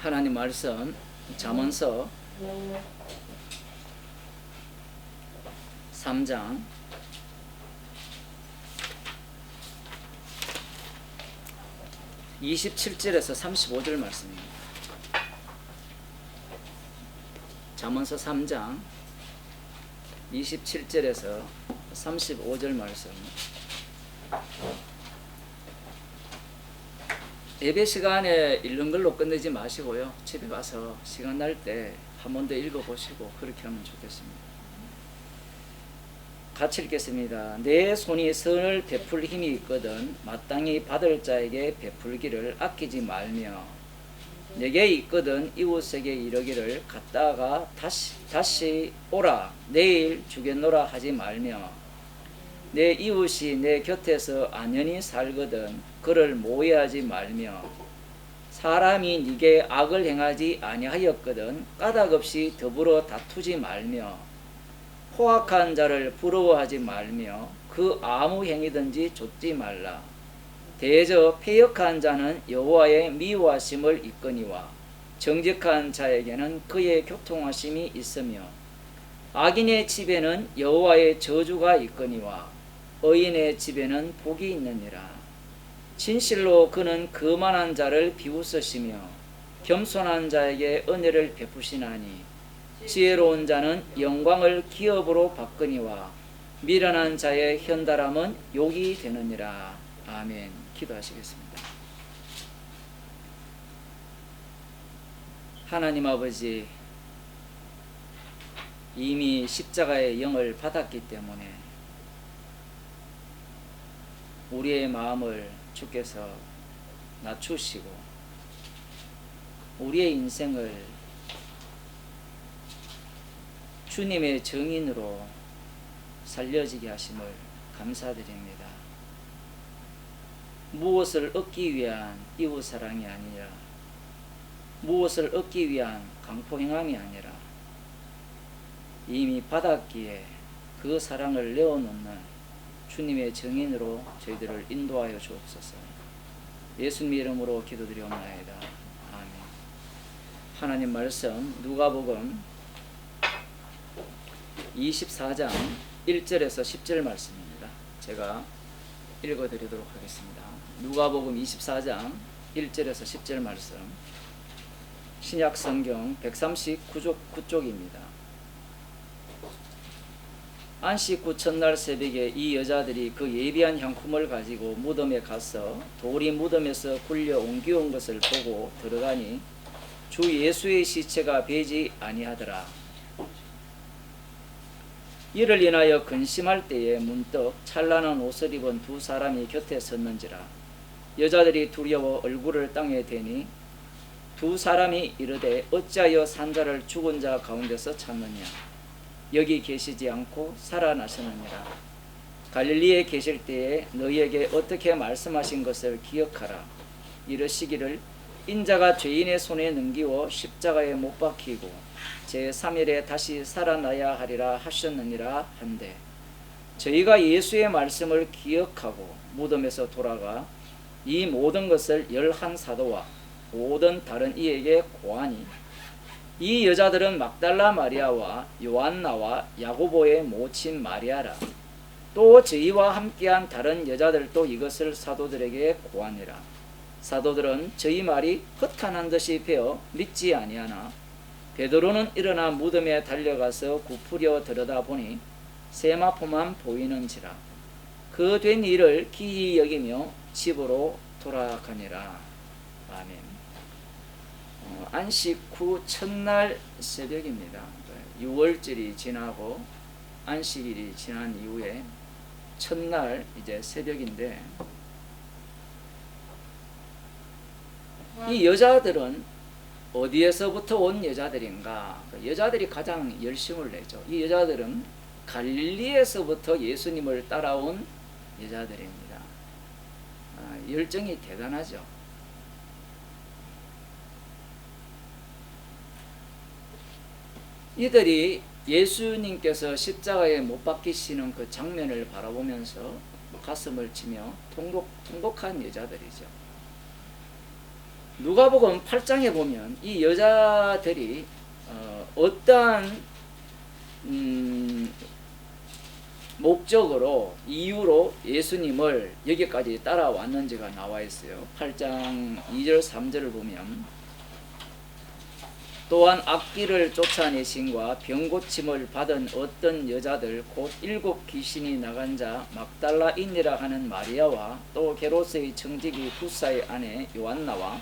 하나님 말씀 잠언서 3장 27절에서 35절 말씀입니다. 잠언서 3장 27절에서 35절 말씀. 예배 시간에 읽는 걸로 끝내지 마시고요. 집에 가서 시간 날 때 한 번 더 읽어보시고 그렇게 하면 좋겠습니다. 같이 읽겠습니다. 내 손이 선을 베풀 힘이 있거든 마땅히 받을 자에게 베풀기를 아끼지 말며 내게 있거든 이웃에게 이르기를 갔다가 다시 오라 내일 주겠노라 하지 말며 내 이웃이 내 곁에서 안연히 살거든 그를 모해하지 말며 사람이 네게 악을 행하지 아니하였거든 까닭없이 더불어 다투지 말며 포악한 자를 부러워하지 말며 그 아무 행위든지 좇지 말라. 대저 패역한 자는 여호와의 미워하심을 입거니와 정직한 자에게는 그의 교통하심이 있으며 악인의 집에는 여호와의 저주가 있거니와 의인의 집에는 복이 있느니라. 진실로 그는 거만한 자를 비웃으시며 겸손한 자에게 은혜를 베푸시나니 지혜로운 자는 영광을 기업으로 바꾸니와 미련한 자의 현달함은 욕이 되느니라. 아멘. 기도하시겠습니다. 하나님 아버지, 이미 십자가의 영을 받았기 때문에 우리의 마음을 주께서 낮추시고 우리의 인생을 주님의 정인으로 살려지게 하심을 감사드립니다. 무엇을 얻기 위한 이웃사랑이 아니라 무엇을 얻기 위한 강포행함이 아니라 이미 받았기에 그 사랑을 내어놓는 주님의 정인으로 저희들을 인도하여 주옵소서. 예수님 이름으로 기도드리옵나이다. 아멘. 하나님 말씀 누가복음 24장 1절에서 10절 말씀입니다. 제가 읽어드리도록 하겠습니다. 누가복음 24장 1절에서 10절 말씀, 신약성경 139쪽입니다. 안식 후 첫날 새벽에 이 여자들이 그 예비한 향품을 가지고 무덤에 가서 돌이 무덤에서 굴려 옮겨온 것을 보고 들어가니 주 예수의 시체가 배지 아니하더라. 이를 인하여 근심할 때에 문득 찬란한 옷을 입은 두 사람이 곁에 섰는지라. 여자들이 두려워 얼굴을 땅에 대니 두 사람이 이르되 어찌하여 산자를 죽은 자 가운데서 찾느냐. 여기 계시지 않고 살아나셨느니라. 갈릴리에 계실 때에 너희에게 어떻게 말씀하신 것을 기억하라. 이르시기를 인자가 죄인의 손에 넘기워 십자가에 못 박히고 제3일에 다시 살아나야 하리라 하셨느니라 한데 저희가 예수의 말씀을 기억하고 무덤에서 돌아가 이 모든 것을 11사도와 모든 다른 이에게 고하니 이 여자들은 막달라 마리아와 요한나와 야고보의 모친 마리아라. 또 저희와 함께한 다른 여자들도 이것을 사도들에게 고하니라. 사도들은 저희 말이 허탄한 듯이 베어 믿지 아니하나 베드로는 일어나 무덤에 달려가서 굽으려 들여다보니 세마포만 보이는지라. 그 된 일을 기이 여기며 집으로 돌아가니라. 아멘. 안식 후 첫날 새벽입니다. 6월절이 지나고 안식일이 지난 이후에 첫날 이제 새벽인데 이 여자들은 어디에서부터 온 여자들인가? 여자들이 가장 열심을 내죠. 이 여자들은 갈릴리에서부터 예수님을 따라온 여자들입니다. 열정이 대단하죠. 이들이 예수님께서 십자가에 못 박히시는 그 장면을 바라보면서 가슴을 치며 통곡한 여자들이죠. 누가복음 8장에 보면 이 여자들이 어떠한 목적으로 이유로 예수님을 여기까지 따라왔는지가 나와 있어요. 8장 2절 3절을 보면 또한 악귀를 쫓아내신과 병고침을 받은 어떤 여자들 곧 7 귀신이 나간 자 막달라인이라 하는 마리아와 또 게로스의 청지기 구사의 아내 요한나와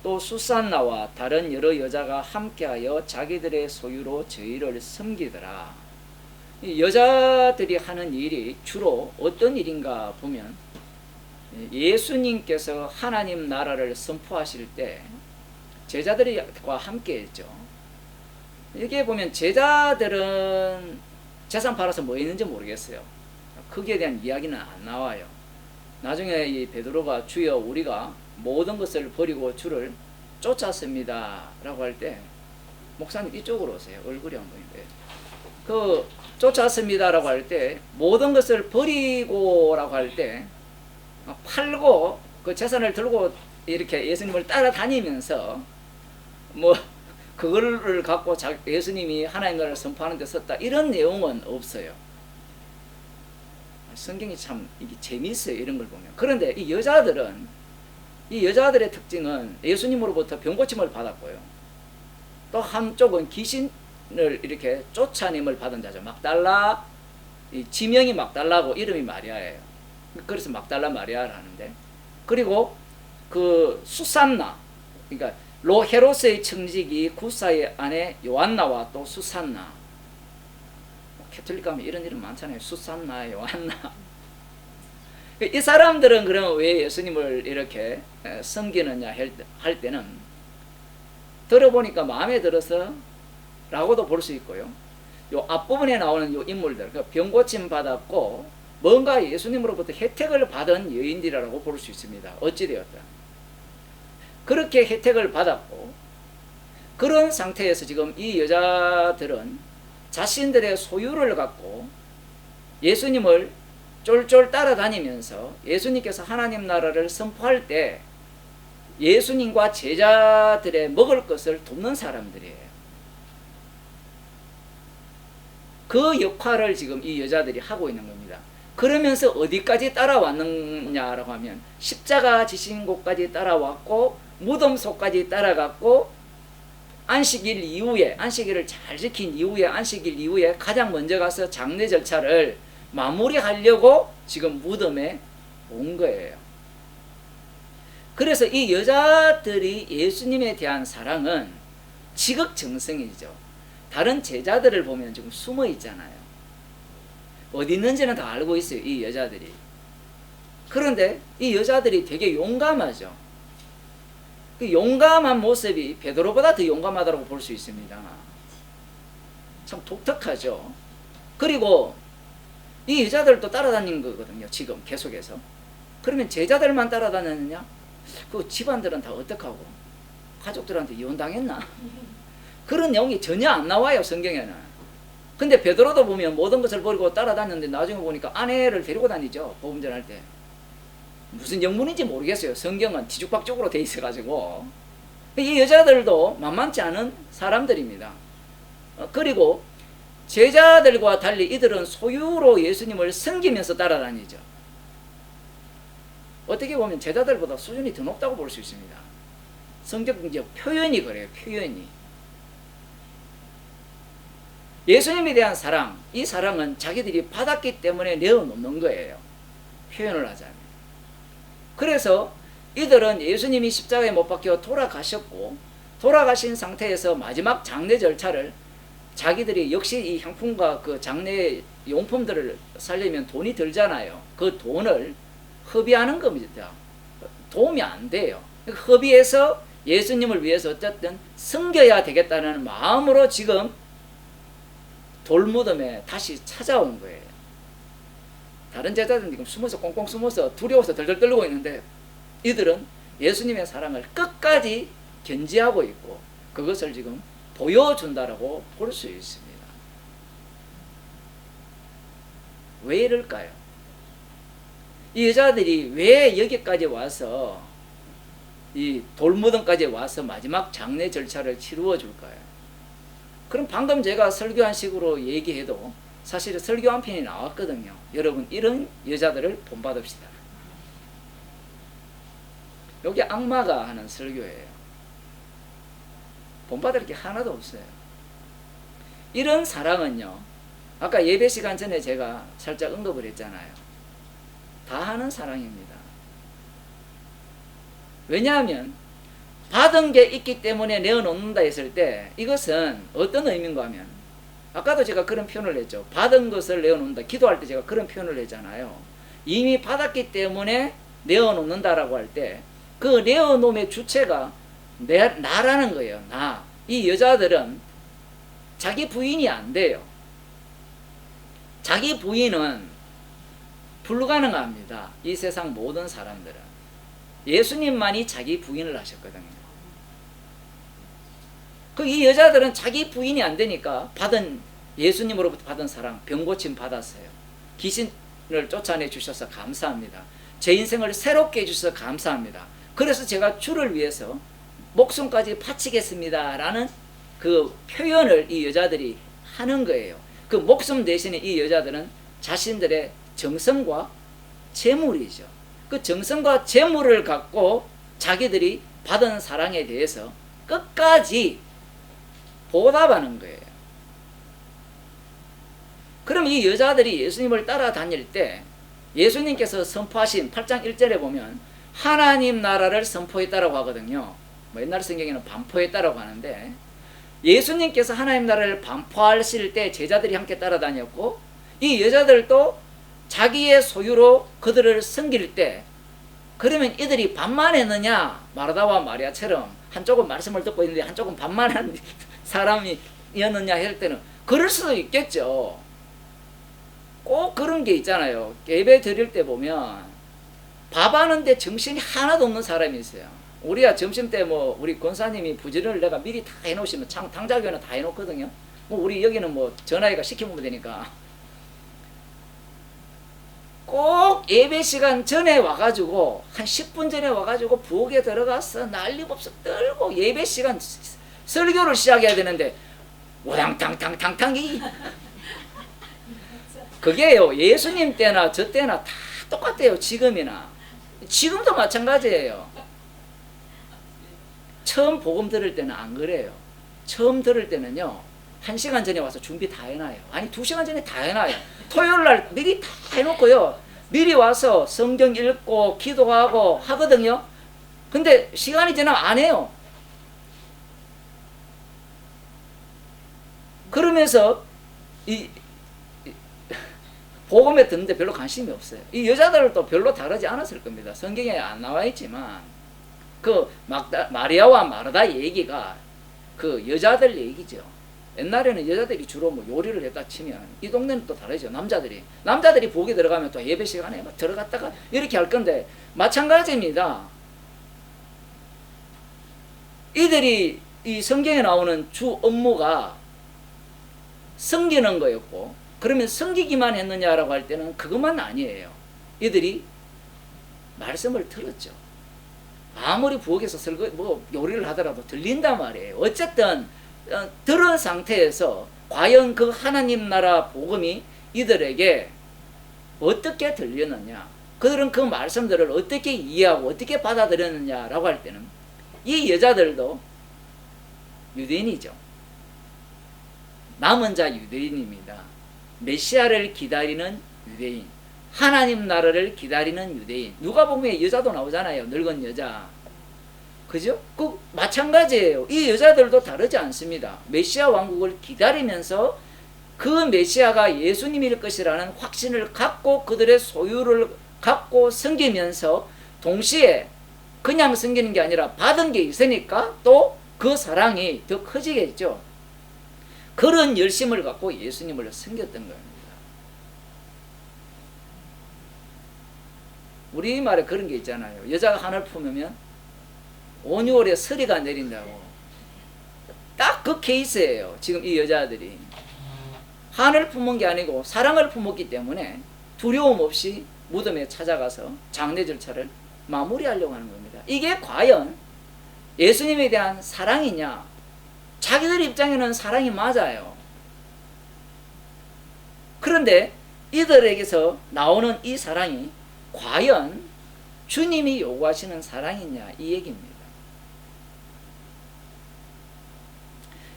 또 수산나와 다른 여러 여자가 함께하여 자기들의 소유로 저희를 섬기더라. 이 여자들이 하는 일이 주로 어떤 일인가 보면 예수님께서 하나님 나라를 선포하실 때 제자들과 함께 했죠. 여기에 보면 제자들은 재산 팔아서 뭐 했는지 모르겠어요. 거기에 대한 이야기는 안 나와요. 나중에 이 베드로가 주여 우리가 모든 것을 버리고 주를 쫓았습니다 라고 할 때 목사님 이쪽으로 오세요. 얼굴이 안 보이는데 그 쫓았습니다 라고 할 때 모든 것을 버리고 라고 할 때 팔고 그 재산을 들고 이렇게 예수님을 따라다니면서 뭐 그거를 갖고 예수님이 하나님을 선포하는 데 썼다 이런 내용은 없어요. 성경이 참 이게 재미있어요. 이런 걸 보면. 그런데 이 여자들의 특징은 예수님으로부터 병고침을 받았고요. 또 한쪽은 귀신을 이렇게 쫓아냄을 받은 자죠. 막달라, 지명이 막달라고 이름이 마리아예요. 그래서 막달라 마리아라는데, 그리고 그 수산나, 그러니까 헤롯의 청지기 구사의 아내 요한나와 또 수산나. 캐톨릭 가면 이런 이름 많잖아요. 수산나, 요한나. 이 사람들은 그러면 왜 예수님을 이렇게 섬기느냐 할 때는 들어보니까 마음에 들어서 라고도 볼 수 있고요. 요 앞부분에 나오는 요 인물들, 그러니까 병고침 받았고 뭔가 예수님으로부터 혜택을 받은 여인들이라고 볼 수 있습니다. 어찌되었다. 그렇게 혜택을 받았고 그런 상태에서 지금 이 여자들은 자신들의 소유를 갖고 예수님을 쫄쫄 따라다니면서 예수님께서 하나님 나라를 선포할 때 예수님과 제자들의 먹을 것을 돕는 사람들이에요. 그 역할을 지금 이 여자들이 하고 있는 겁니다. 그러면서 어디까지 따라왔느냐라고 하면 십자가 지신 곳까지 따라왔고 무덤 속까지 따라갔고 안식일 이후에, 안식일을 잘 지킨 이후에, 안식일 이후에 가장 먼저 가서 장례 절차를 마무리하려고 지금 무덤에 온 거예요. 그래서 이 여자들이 예수님에 대한 사랑은 지극정성이죠. 다른 제자들을 보면 지금 숨어 있잖아요. 어디 있는지는 다 알고 있어요, 이 여자들이. 그런데 이 여자들이 되게 용감하죠. 그 용감한 모습이 베드로보다 더 용감하다고 볼 수 있습니다. 참 독특하죠. 그리고 이 여자들도 따라다니는 거거든요, 지금 계속해서. 그러면 제자들만 따라다녔느냐? 그 집안들은 다 어떡하고? 가족들한테 이혼당했나? 그런 내용이 전혀 안 나와요, 성경에는. 근데 베드로도 보면 모든 것을 버리고 따라다녔는데 나중에 보니까 아내를 데리고 다니죠, 복음 전할 때. 무슨 영문인지 모르겠어요. 성경은 뒤죽박죽으로 돼 있어가지고. 이 여자들도 만만치 않은 사람들입니다. 그리고 제자들과 달리 이들은 소유로 예수님을 섬기면서 따라다니죠. 어떻게 보면 제자들보다 수준이 더 높다고 볼 수 있습니다. 성경적 표현이 그래요. 표현이. 예수님에 대한 사랑, 이 사랑은 자기들이 받았기 때문에 내어놓는 거예요. 표현을 하자면. 그래서 이들은 예수님이 십자가에 못 박혀 돌아가셨고 돌아가신 상태에서 마지막 장례 절차를 자기들이 역시 이 향품과 그 장례 용품들을 살려면 돈이 들잖아요. 그 돈을 허비하는 겁니다. 도움이 안 돼요. 허비해서 예수님을 위해서 어쨌든 섬겨야 되겠다는 마음으로 지금 돌무덤에 다시 찾아온 거예요. 다른 제자들은 지금 숨어서 꽁꽁 숨어서 두려워서 덜덜 떨고 있는데 이들은 예수님의 사랑을 끝까지 견지하고 있고 그것을 지금 보여준다라고 볼 수 있습니다. 왜 이럴까요? 이 여자들이 왜 여기까지 와서 이 돌무덤까지 와서 마지막 장례 절차를 치루어 줄 거예요. 그럼 방금 제가 설교한 식으로 얘기해도 사실은 설교 한 편이 나왔거든요. 여러분, 이런 여자들을 본받읍시다. 여기 악마가 하는 설교예요. 본받을 게 하나도 없어요. 이런 사랑은요, 아까 예배 시간 전에 제가 살짝 언급을 했잖아요. 다 하는 사랑입니다. 왜냐하면 받은 게 있기 때문에 내어놓는다 했을 때 이것은 어떤 의미인가 하면, 아까도 제가 그런 표현을 했죠. 받은 것을 내어놓는다. 기도할 때 제가 그런 표현을 했잖아요. 이미 받았기 때문에 내어놓는다라고 할 때 그 내어놓음의 주체가 나라는 거예요. 나. 이 여자들은 자기 부인이 안 돼요. 자기 부인은 불가능합니다. 이 세상 모든 사람들은. 예수님만이 자기 부인을 하셨거든요. 이 여자들은 자기 부인이 안 되니까 예수님으로부터 받은 사랑, 병고침 받았어요. 귀신을 쫓아내 주셔서 감사합니다. 제 인생을 새롭게 해주셔서 감사합니다. 그래서 제가 주를 위해서 목숨까지 바치겠습니다 라는 그 표현을 이 여자들이 하는 거예요. 그 목숨 대신에 이 여자들은 자신들의 정성과 재물이죠. 그 정성과 재물을 갖고 자기들이 받은 사랑에 대해서 끝까지 보답하는 거예요. 그럼 이 여자들이 예수님을 따라다닐 때 예수님께서 선포하신 8장 1절에 보면 하나님 나라를 선포했다라고 하거든요. 옛날 성경에는 반포했다라고 하는데, 예수님께서 하나님 나라를 반포하실 때 제자들이 함께 따라다녔고, 이 여자들도 자기의 소유로 그들을 섬길 때, 그러면 이들이 반만했느냐? 마르다와 마리아처럼 한쪽은 말씀을 듣고 있는데 한쪽은 반만한 사람이었느냐 할 때는 그럴 수도 있겠죠. 꼭 그런 게 있잖아요. 예배 드릴 때 보면 밥 하는데 정신이 하나도 없는 사람이 있어요. 우리가 점심 때 우리 권사님이 부지런을 내가 미리 다 해놓으시면 당자교는 다 해놓거든요. 우리 여기는 전화해가 시켜보면 되니까. 꼭 예배 시간 전에 와가지고 한 10분 전에 와가지고 부엌에 들어가서 난리법석 떨고 예배 시간 설교를 시작해야 되는데 오당탕탕탕탕이 그게요, 예수님 때나 저 때나 다 똑같아요. 지금도 마찬가지예요. 처음 복음 들을 때는 안 그래요. 처음 들을 때는요, 1시간 전에 와서 준비 다 해놔요. 아니 2시간 전에 다 해놔요. 토요일날 미리 다 해놓고요, 미리 와서 성경 읽고 기도하고 하거든요. 근데 시간이 지나면 안 해요. 그러면서 복음에 듣는데 별로 관심이 없어요. 이 여자들도 별로 다르지 않았을 겁니다. 성경에 안 나와 있지만 마리아와 마르다 얘기가 그 여자들 얘기죠. 옛날에는 여자들이 주로 요리를 했다 치면, 이 동네는 또 다르죠. 남자들이 부엌에 들어가면 또 예배 시간에 들어갔다가 이렇게 할 건데 마찬가지입니다. 이들이 이 성경에 나오는 주 업무가 섬기는 거였고, 그러면 섬기기만 했느냐라고 할 때는 그것만 아니에요. 이들이 말씀을 들었죠. 아무리 부엌에서 요리를 하더라도 들린단 말이에요. 어쨌든 들은 상태에서 과연 그 하나님 나라 복음이 이들에게 어떻게 들렸느냐, 그들은 그 말씀들을 어떻게 이해하고 어떻게 받아들였느냐라고 할 때는 이 여자들도 유대인이죠. 남은 자 유대인입니다. 메시아를 기다리는 유대인, 하나님 나라를 기다리는 유대인. 누가복음에 여자도 나오잖아요. 늙은 여자. 그죠? 마찬가지예요. 이 여자들도 다르지 않습니다. 메시아 왕국을 기다리면서 그 메시아가 예수님일 것이라는 확신을 갖고 그들의 소유를 갖고 섬기면서 동시에 그냥 섬기는 게 아니라 받은 게 있으니까 또 그 사랑이 더 커지겠죠. 그런 열심을 갖고 예수님을 섬겼던 겁니다. 우리말에 그런 게 있잖아요. 여자가 한을 품으면 5, 6월에 서리가 내린다고. 딱 그 케이스예요. 지금 이 여자들이 한을 품은 게 아니고 사랑을 품었기 때문에 두려움 없이 무덤에 찾아가서 장례 절차를 마무리하려고 하는 겁니다. 이게 과연 예수님에 대한 사랑이냐? 자기들 입장에는 사랑이 맞아요. 그런데 이들에게서 나오는 이 사랑이 과연 주님이 요구하시는 사랑이냐, 이 얘기입니다.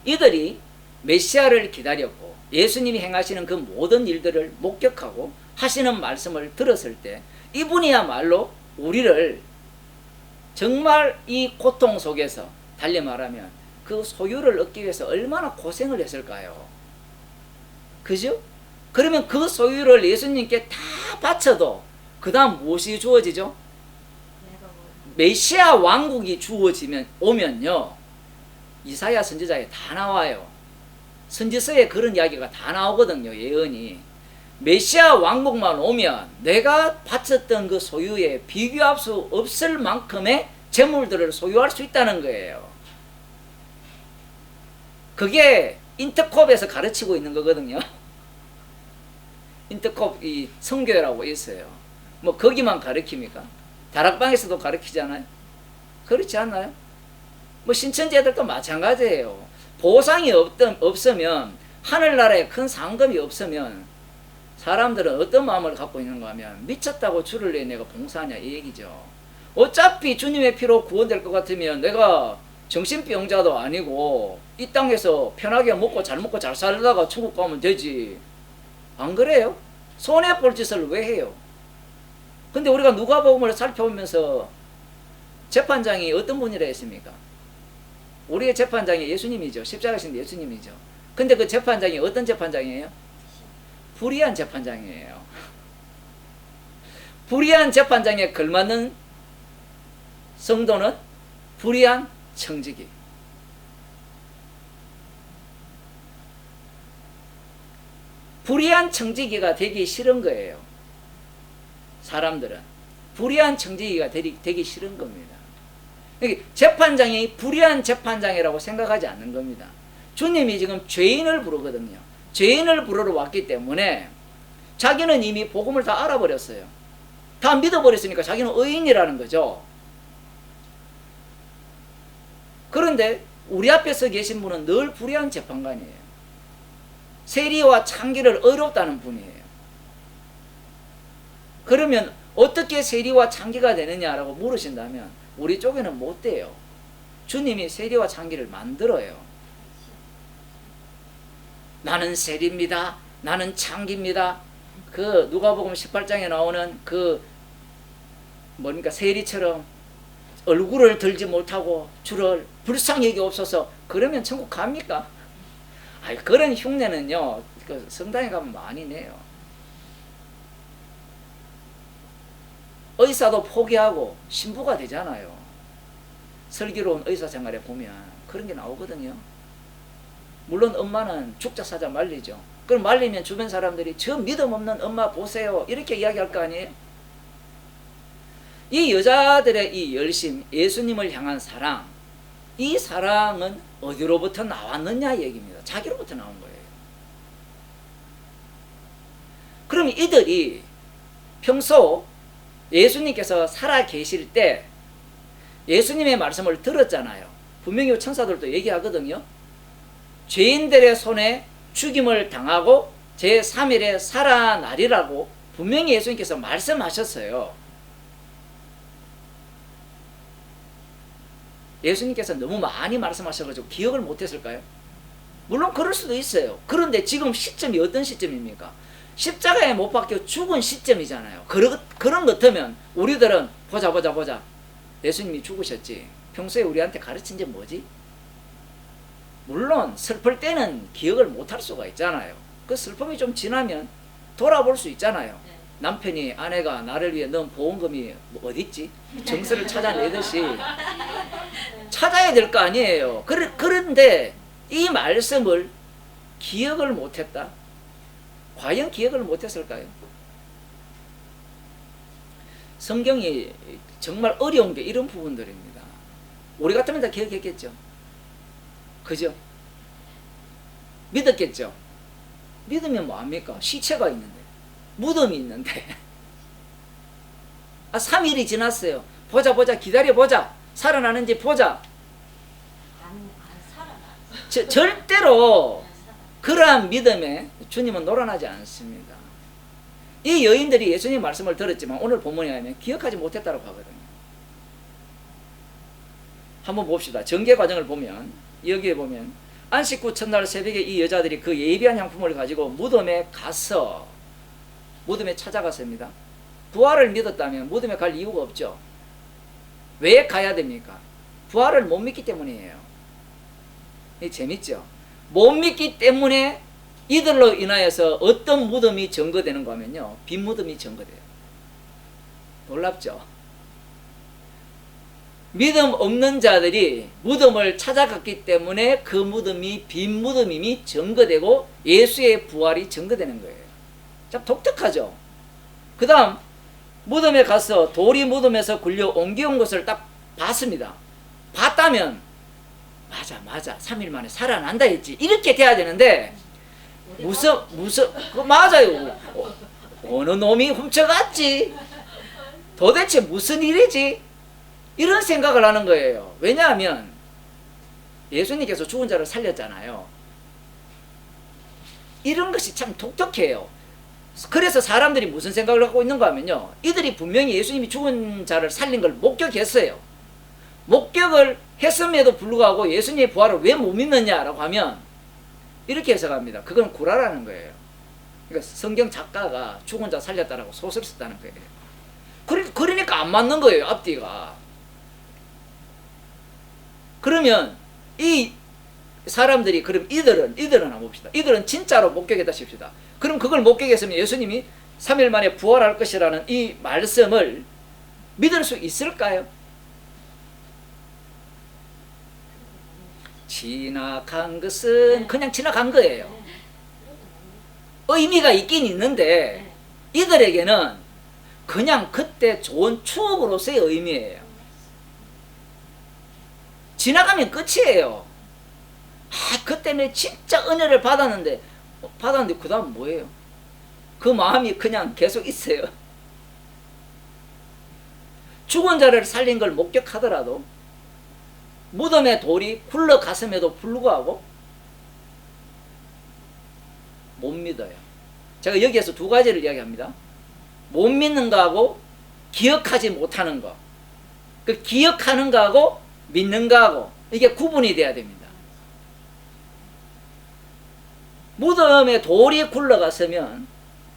이들이 메시아를 기다렸고 예수님이 행하시는 그 모든 일들을 목격하고 하시는 말씀을 들었을 때 이분이야말로 우리를 정말 이 고통 속에서 달리 말하면 그 소유를 얻기 위해서 얼마나 고생을 했을까요? 그죠? 그러면 그 소유를 예수님께 다 바쳐도 그 다음 무엇이 주어지죠? 메시아 왕국이 오면요, 이사야 선지자에 다 나와요. 선지서에 그런 이야기가 다 나오거든요. 예언이. 메시아 왕국만 오면 내가 바쳤던 그 소유에 비교할 수 없을 만큼의 재물들을 소유할 수 있다는 거예요. 그게 인터콥에서 가르치고 있는 거거든요. 인터콥 이 성교회라고 있어요. 뭐 거기만 가르칩니까? 다락방에서도 가르치잖아요. 그렇지 않나요? 뭐 신천지애들도 마찬가지예요. 보상이 없으면, 하늘나라에 큰 상금이 없으면 사람들은 어떤 마음을 갖고 있는가 하면 미쳤다고 주를 내 내가 봉사하냐, 이 얘기죠. 어차피 주님의 피로 구원될 것 같으면 내가 정신병자도 아니고 이 땅에서 편하게 먹고 잘 먹고 잘 살다가 천국 가면 되지. 안 그래요? 손해볼 짓을 왜 해요? 근데 우리가 누가복음을 살펴보면서 재판장이 어떤 분이라 했습니까? 우리의 재판장이 예수님이죠. 십자가신 예수님이죠. 근데 그 재판장이 어떤 재판장이에요? 불의한 재판장이에요. 불의한 재판장에 걸맞는 성도는 불의한 청지기. 불의한 청지기가 되기 싫은 거예요. 사람들은 불의한 청지기가 되기 싫은 겁니다. 재판장이 불의한 재판장이라고 생각하지 않는 겁니다. 주님이 지금 죄인을 부르거든요. 죄인을 부르러 왔기 때문에 자기는 이미 복음을 다 알아버렸어요. 다 믿어버렸으니까 자기는 의인이라는 거죠. 그런데 우리 앞에 서 계신 분은 늘 불의한 재판관이에요. 세리와 창기를 어렵다는 분이에요. 그러면 어떻게 세리와 창기가 되느냐라고 물으신다면 우리 쪽에는 못 돼요. 주님이 세리와 창기를 만들어요. 나는 세리입니다. 나는 창기입니다. 그 누가복음 18장에 나오는 그 뭡니까, 세리처럼 얼굴을 들지 못하고 주를 불쌍히 여기옵소서, 그러면 천국 갑니까? 아니, 그런 흉내는요 그 성당에 가면 많이 내요. 의사도 포기하고 신부가 되잖아요. 슬기로운 의사 생활에 보면 그런 게 나오거든요. 물론 엄마는 죽자 사자 말리죠. 그럼 말리면 주변 사람들이 저 믿음 없는 엄마 보세요 이렇게 이야기할 거 아니에요? 이 여자들의 이 열심, 예수님을 향한 사랑, 이 사랑은 어디로부터 나왔느냐 얘기입니다. 자기로부터 나온 거예요. 그럼 이들이 평소 예수님께서 살아 계실 때 예수님의 말씀을 들었잖아요. 분명히 천사들도 얘기하거든요. 죄인들의 손에 죽임을 당하고 제3일에 살아나리라고 분명히 예수님께서 말씀하셨어요. 예수님께서 너무 많이 말씀하셔가지고 기억을 못했을까요? 물론 그럴 수도 있어요. 그런데 지금 시점이 어떤 시점입니까? 십자가에 못 박혀 죽은 시점이잖아요. 그런 것 같으면 우리들은 보자 예수님이 죽으셨지 평소에 우리한테 가르친 게 뭐지? 물론 슬플 때는 기억을 못할 수가 있잖아요. 그 슬픔이 좀 지나면 돌아볼 수 있잖아요. 남편이 아내가 나를 위해 넣은 보험금이 어딨지? 정서를 찾아내듯이 찾아야 될 거 아니에요. 그런데 이 말씀을 기억을 못했다? 과연 기억을 못했을까요? 성경이 정말 어려운 게 이런 부분들입니다. 우리 같으면 다 기억했겠죠. 그죠? 믿었겠죠. 믿으면 뭐합니까? 시체가 있는데, 무덤이 있는데 3일이 지났어요. 보자 기다려보자, 살아나는지 보자. 절대로 그러한 믿음에 주님은 놀아나지 않습니다. 이 여인들이 예수님 말씀을 들었지만 오늘 본문에 하면 기억하지 못했다고 하거든요. 한번 봅시다. 전개 과정을 보면 여기에 보면 안식 후 첫날 새벽에 이 여자들이 그 예비한 향품을 가지고 무덤에 찾아갔습니다. 부활을 믿었다면 무덤에 갈 이유가 없죠. 왜 가야 됩니까? 부활을 못 믿기 때문이에요. 이 재밌죠? 못 믿기 때문에 이들로 인하여서 어떤 무덤이 증거되는가 하면요, 빈 무덤이 증거돼요. 놀랍죠? 믿음 없는 자들이 무덤을 찾아갔기 때문에 그 무덤이 빈 무덤임이 증거되고 예수의 부활이 증거되는 거예요. 참 독특하죠? 그 다음 무덤에 가서 돌이 무덤에서 굴려 옮겨온 것을 딱 봤습니다. 봤다면 맞아 3일 만에 살아난다 했지 이렇게 돼야 되는데 맞아요. 어느 놈이 훔쳐갔지? 도대체 무슨 일이지? 이런 생각을 하는 거예요. 왜냐하면 예수님께서 죽은 자를 살렸잖아요. 이런 것이 참 독특해요. 그래서 사람들이 무슨 생각을 하고 있는가 하면요, 이들이 분명히 예수님이 죽은 자를 살린 걸 목격했어요. 목격을 했음에도 불구하고 예수님의 부활을 왜 못 믿느냐라고 하면 이렇게 해석합니다. 그건 구라라는 거예요. 그러니까 성경 작가가 죽은 자 살렸다라고 소설 썼다는 거예요. 그러니까 안 맞는 거예요, 앞뒤가. 그러면 이 사람들이, 그럼 이들은 한번 봅시다. 이들은 진짜로 목격했다 칩시다. 그럼 그걸 목격했으면 예수님이 3일 만에 부활할 것이라는 이 말씀을 믿을 수 있을까요? 지나간 것은 그냥 지나간 거예요. 의미가 있긴 있는데 이들에게는 그냥 그때 좋은 추억으로서의 의미예요. 지나가면 끝이에요. 그때 내 진짜 은혜를 받았는데 그 다음 뭐예요? 그 마음이 그냥 계속 있어요. 죽은 자를 살린 걸 목격하더라도 무덤에 돌이 굴러갔음에도 불구하고 못 믿어요. 제가 여기에서 두 가지를 이야기합니다. 못 믿는 거하고 기억하지 못하는 거. 그 기억하는 거하고 믿는 거하고 이게 구분이 돼야 됩니다. 무덤에 돌이 굴러갔으면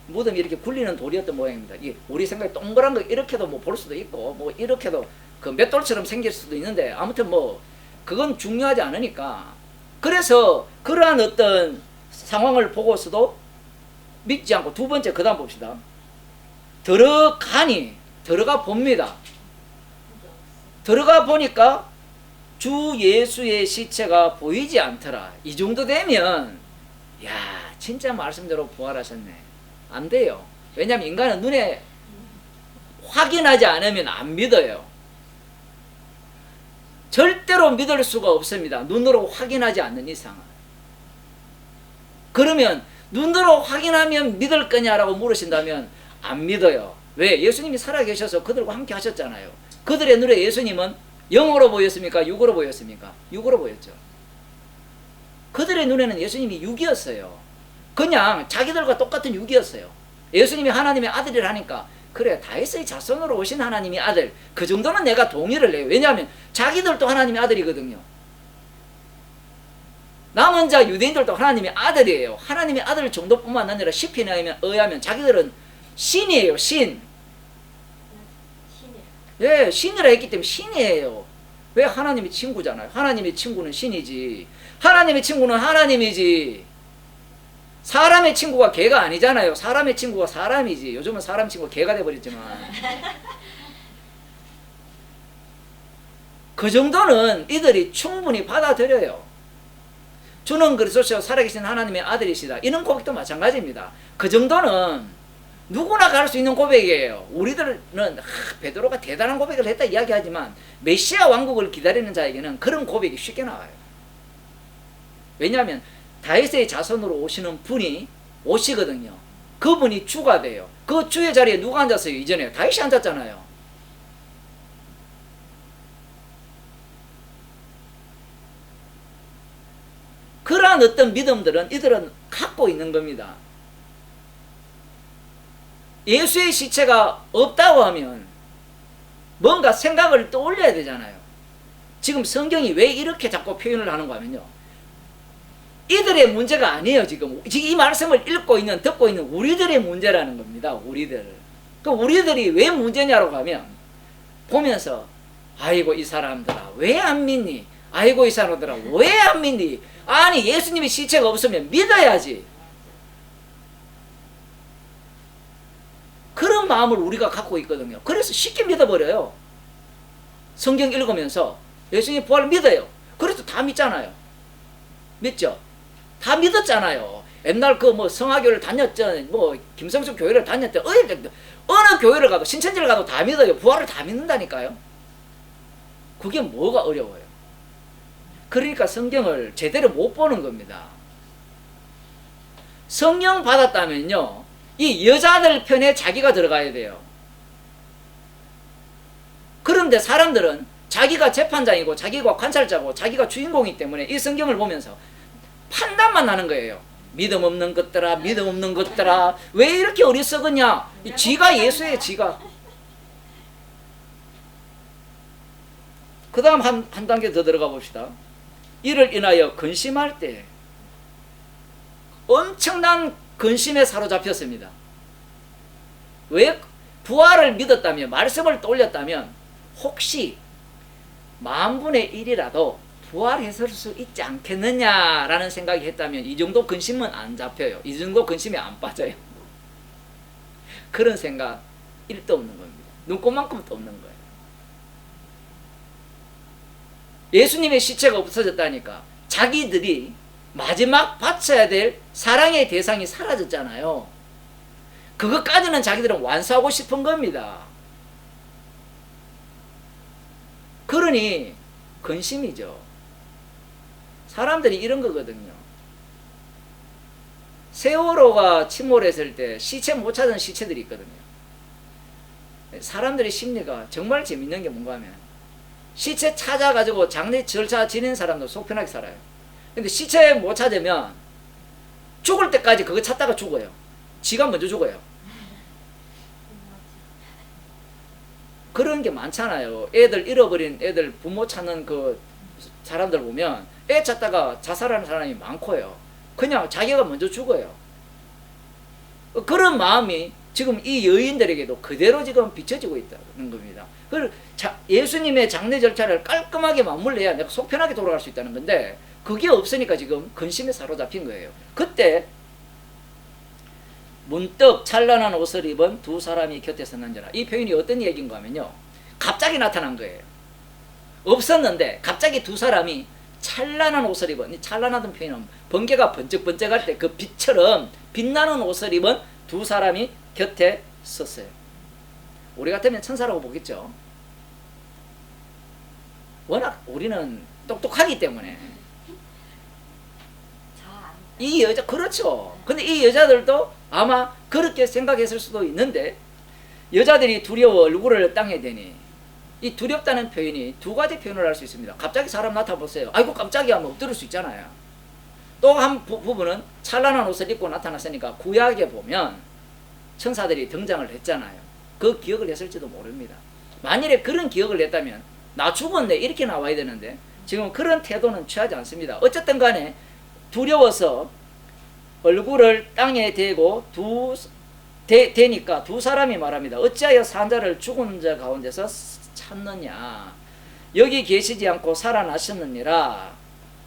무덤이 이렇게 굴리는 돌이었던 모양입니다. 이게 우리 생각에 동그란 거 이렇게도 뭐 볼 수도 있고 뭐 이렇게도 그 맷돌처럼 생길 수도 있는데 아무튼 뭐 그건 중요하지 않으니까, 그래서 그러한 어떤 상황을 보고서도 믿지 않고, 두 번째 그 다음 봅시다. 들어가 봅니다. 들어가 보니까 주 예수의 시체가 보이지 않더라. 이 정도 되면 야 진짜 말씀대로 부활하셨네. 안 돼요. 왜냐하면 인간은 눈에 확인하지 않으면 안 믿어요. 절대로 믿을 수가 없습니다. 눈으로 확인하지 않는 이상은. 그러면 눈으로 확인하면 믿을 거냐라고 물으신다면 안 믿어요. 왜? 예수님이 살아계셔서 그들과 함께 하셨잖아요. 그들의 눈에 예수님은 영으로 보였습니까? 육으로 보였습니까? 육으로 보였죠. 그들의 눈에는 예수님이 육이었어요. 그냥 자기들과 똑같은 육이었어요. 예수님이 하나님의 아들이라니까 그래 다윗의 자손으로 오신 하나님의 아들, 그 정도는 내가 동의를 해요. 왜냐하면 자기들도 하나님의 아들이거든요. 남은 자 유대인들도 하나님의 아들이에요. 하나님의 아들 정도뿐만 아니라 시편에 의하면 자기들은 신이에요. 신. 예, 신이라 했기 때문에 신이에요. 왜? 하나님의 친구잖아요. 하나님의 친구는 신이지. 하나님의 친구는 하나님이지. 사람의 친구가 개가 아니잖아요. 사람의 친구가 사람이지. 요즘은 사람 친구가 개가 돼버렸지만 그 정도는 이들이 충분히 받아들여요. 주는 그리스도시요 살아계신 하나님의 아들이시다. 이런 고백도 마찬가지입니다. 그 정도는 누구나 갈 수 있는 고백이에요. 우리들은 베드로가 대단한 고백을 했다 이야기하지만 메시아 왕국을 기다리는 자에게는 그런 고백이 쉽게 나와요. 왜냐하면 다윗의 자손으로 오시는 분이 오시거든요. 그분이 주가 돼요. 그 주의 자리에 누가 앉았어요? 이전에 다윗이 앉았잖아요. 그러한 어떤 믿음들은 이들은 갖고 있는 겁니다. 예수의 시체가 없다고 하면 뭔가 생각을 떠올려야 되잖아요. 지금 성경이 왜 이렇게 자꾸 표현을 하는가 하면요, 이들의 문제가 아니에요. 지금 이 말씀을 읽고 있는, 듣고 있는 우리들의 문제라는 겁니다. 우리들이 왜 문제냐고 하면, 보면서 아이고 이 사람들아 왜 안 믿니? 아이고 이 사람들아 왜 안 믿니? 아니 예수님의 시체가 없으면 믿어야지. 그런 마음을 우리가 갖고 있거든요. 그래서 쉽게 믿어버려요. 성경 읽으면서 예수님 부활을 믿어요. 그래서 다 믿잖아요. 믿죠? 다 믿었잖아요. 옛날 그 뭐 성화교를 다녔죠. 뭐 김성수 교회를 다녔죠. 어느 교회를 가도 신천지를 가도 다 믿어요. 부활을 다 믿는다니까요. 그게 뭐가 어려워요? 그러니까 성경을 제대로 못 보는 겁니다. 성령 받았다면요, 이 여자들 편에 자기가 들어가야 돼요. 그런데 사람들은 자기가 재판장이고 자기가 관찰자고 자기가 주인공이기 때문에 이 성경을 보면서 판단만 하는 거예요. 믿음 없는 것들아, 믿음 없는 것들아, 왜 이렇게 어리석으냐? 지가 예수예요, 지가. 그 다음 한 단계 더 들어가 봅시다. 이를 인하여 근심할 때 엄청난 근심에 사로잡혔습니다. 왜? 부활을 믿었다면, 말씀을 떠올렸다면 혹시 만분의 1이라도 부활했을 수 있지 않겠느냐라는 생각이 했다면 이 정도 근심은 안 잡혀요. 이 정도 근심이 안 빠져요. 그런 생각 1도 없는 겁니다. 눈꼽만큼도 없는 거예요. 예수님의 시체가 없어졌다니까 자기들이 마지막 바쳐야 될 사랑의 대상이 사라졌잖아요. 그것까지는 자기들은 완수하고 싶은 겁니다. 그러니 근심이죠. 사람들이 이런 거거든요. 세월호가 침몰했을 때 시체 못 찾은 시체들이 있거든요. 사람들의 심리가 정말 재밌는 게 뭔가 하면 시체 찾아가지고 장례 절차 지낸 사람도 속 편하게 살아요. 근데 시체 못 찾으면 죽을 때까지 그거 찾다가 죽어요. 지가 먼저 죽어요. 그런 게 많잖아요. 애들 잃어버린 애들 부모 찾는 그 사람들 보면 애 찾다가 자살하는 사람이 많고요. 그냥 자기가 먼저 죽어요. 그런 마음이 지금 이 여인들에게도 그대로 지금 비춰지고 있다는 겁니다. 예수님의 장례 절차를 깔끔하게 마무리해야 내가 속 편하게 돌아갈 수 있다는 건데 그게 없으니까 지금 근심에 사로잡힌 거예요. 그때 문득 찬란한 옷을 입은 두 사람이 곁에 섰는지라. 이 표현이 어떤 얘기인가 하면요, 갑자기 나타난 거예요. 없었는데 갑자기 두 사람이 찬란한 옷을 입은, 이 찬란하다는 표현은 번개가 번쩍번쩍할 때 그 빛처럼 빛나는 옷을 입은 두 사람이 곁에 섰어요. 우리 같으면 천사라고 보겠죠. 워낙 우리는 똑똑하기 때문에. 이 여자, 그렇죠. 근데 이 여자들도 아마 그렇게 생각했을 수도 있는데 여자들이 두려워 얼굴을 땅에 대니, 이 두렵다는 표현이 두 가지 표현을 할 수 있습니다. 갑자기 사람 나타보세요. 아이고 깜짝이야 하면 엎드릴 수 있잖아요. 또 한 부분은 찬란한 옷을 입고 나타났으니까 구약에 보면 천사들이 등장을 했잖아요. 그 기억을 했을지도 모릅니다. 만일에 그런 기억을 했다면 나 죽었네 이렇게 나와야 되는데 지금 그런 태도는 취하지 않습니다. 어쨌든 간에 두려워서 얼굴을 땅에 대고 대니까 두 사람이 말합니다. 어찌하여 산자를 죽은 자 가운데서 찾느냐? 여기 계시지 않고 살아나셨느니라.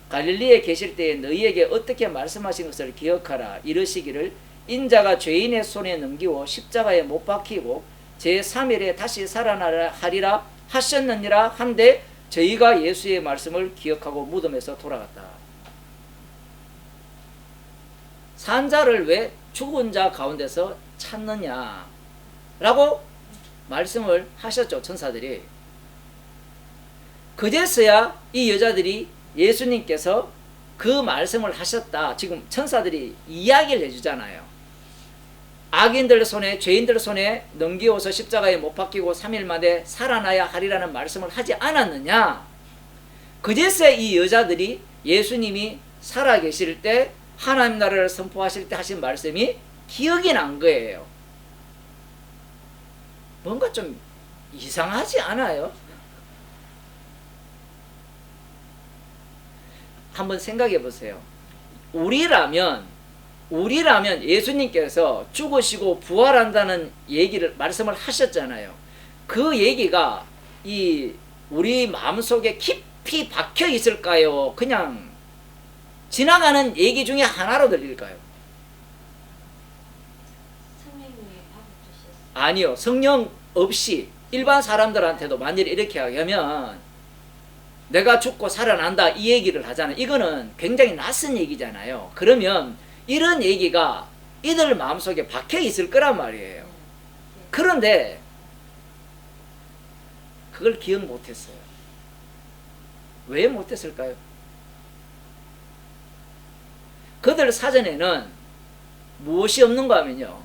갈릴리에 계실 때에 너희에게 어떻게 말씀하신 것을 기억하라. 이르시기를 인자가 죄인의 손에 넘기고 십자가에 못 박히고 제3일에 다시 살아나리라 하셨느니라 한데 저희가 예수의 말씀을 기억하고 무덤에서 돌아갔다. 산자를 왜 죽은 자 가운데서 찾느냐 라고 말씀을 하셨죠. 천사들이. 그제서야 이 여자들이 예수님께서 그 말씀을 하셨다, 지금 천사들이 이야기를 해주잖아요. 악인들 손에, 죄인들 손에 넘기어서 십자가에 못 박히고 3일 만에 살아나야 하리라는 말씀을 하지 않았느냐. 그제서야 이 여자들이 예수님이 살아계실 때 하나님 나라를 선포하실 때 하신 말씀이 기억이 난 거예요. 뭔가 좀 이상하지 않아요? 한번 생각해 보세요. 우리라면 예수님께서 죽으시고 부활한다는 말씀을 하셨잖아요. 그 얘기가 우리 마음속에 깊이 박혀 있을까요? 그냥 지나가는 얘기 중에 하나로 들릴까요? 성령님이 밥을 주셨어요. 아니요. 성령 없이 일반 사람들한테도 만일 이렇게 하면 내가 죽고 살아난다 이 얘기를 하잖아요. 이거는 굉장히 낯선 얘기잖아요. 그러면 이런 얘기가 이들 마음속에 박혀 있을 거란 말이에요. 그런데 그걸 기억 못했어요. 왜 못했을까요? 그들 사전에는 무엇이 없는가 하면요,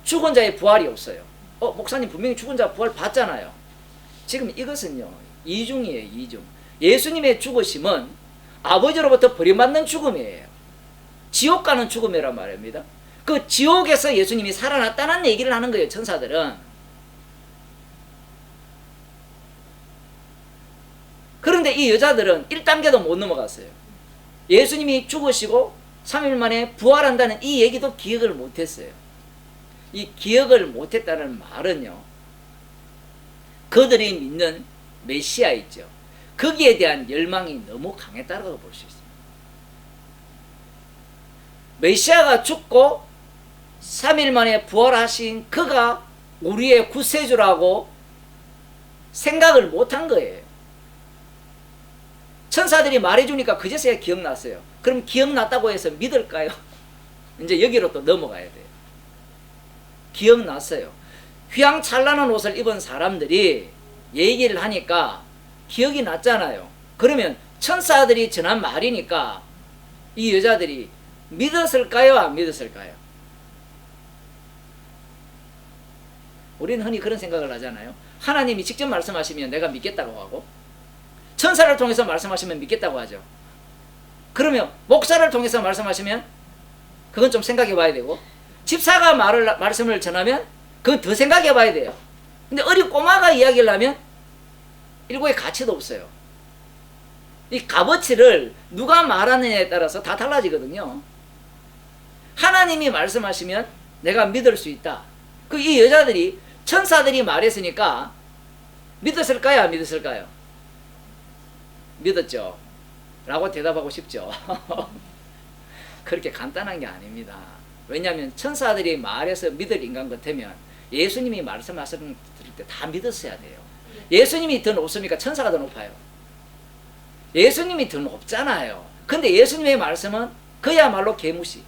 죽은 자의 부활이 없어요. 목사님 분명히 죽은 자 부활 봤잖아요. 지금 이것은요 이중이에요. 이중. 예수님의 죽으심은 아버지로부터 버림받는 죽음이에요. 지옥 가는 죽음이란 말입니다. 그 지옥에서 예수님이 살아났다는 얘기를 하는 거예요. 천사들은. 그런데 이 여자들은 1단계도 못 넘어갔어요. 예수님이 죽으시고 3일 만에 부활한다는 이 얘기도 기억을 못했어요. 이 기억을 못했다는 말은요, 그들이 믿는 메시아 있죠, 거기에 대한 열망이 너무 강했다고 볼 수 있습니다. 메시아가 죽고 3일 만에 부활하신 그가 우리의 구세주라고 생각을 못한 거예요. 천사들이 말해주니까 그제서야 기억났어요. 그럼 기억났다고 해서 믿을까요? 이제 여기로 또 넘어가야 돼요. 기억났어요. 휘황찬란한 옷을 입은 사람들이 얘기를 하니까 기억이 났잖아요. 그러면 천사들이 전한 말이니까 이 여자들이 믿었을까요? 안 믿었을까요? 우리는 흔히 그런 생각을 하잖아요. 하나님이 직접 말씀하시면 내가 믿겠다고 하고, 천사를 통해서 말씀하시면 믿겠다고 하죠. 그러면 목사를 통해서 말씀하시면 그건 좀 생각해 봐야 되고, 집사가 말씀을 전하면 그건 더 생각해 봐야 돼요. 근데 어린 꼬마가 이야기를 하면 일고의 가치도 없어요. 이 값어치를 누가 말하느냐에 따라서 다 달라지거든요. 하나님이 말씀하시면 내가 믿을 수 있다. 이 여자들이 천사들이 말했으니까 믿었을까요? 안 믿었을까요? 믿었죠. 라고 대답하고 싶죠. 그렇게 간단한 게 아닙니다. 왜냐하면 천사들이 말해서 믿을 인간 같으면 예수님이 말씀하실 때 다 믿었어야 돼요. 예수님이 더 높습니까? 천사가 더 높아요. 예수님이 더 높잖아요. 근데 예수님의 말씀은 그야말로 개무시.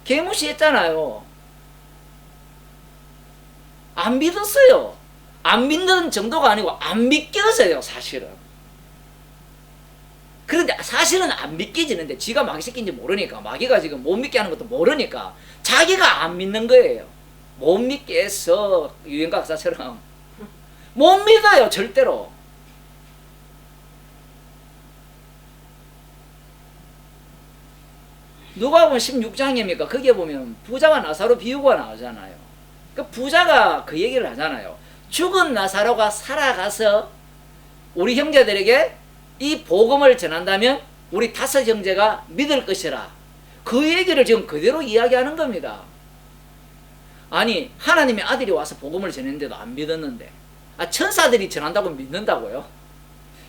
개무시했잖아요. 안 믿었어요. 안 믿는 정도가 아니고 안 믿겨서요, 사실은. 그런데 사실은 안 믿기지는데 지가 마귀 새끼인지 모르니까, 마귀가 지금 못 믿게 하는 것도 모르니까 자기가 안 믿는 거예요. 못 믿게 해서 유행가 가사처럼 못 믿어요, 절대로. 누가복음 16장입니까? 거기에 보면 부자와 나사로 비유가 나오잖아요. 그 부자가 그 얘기를 하잖아요. 죽은 나사로가 살아가서 우리 형제들에게 이 복음을 전한다면 우리 5 형제가 믿을 것이라. 그 얘기를 지금 그대로 이야기하는 겁니다. 아니, 하나님의 아들이 와서 복음을 전했는데도 안 믿었는데, 천사들이 전한다고 믿는다고요?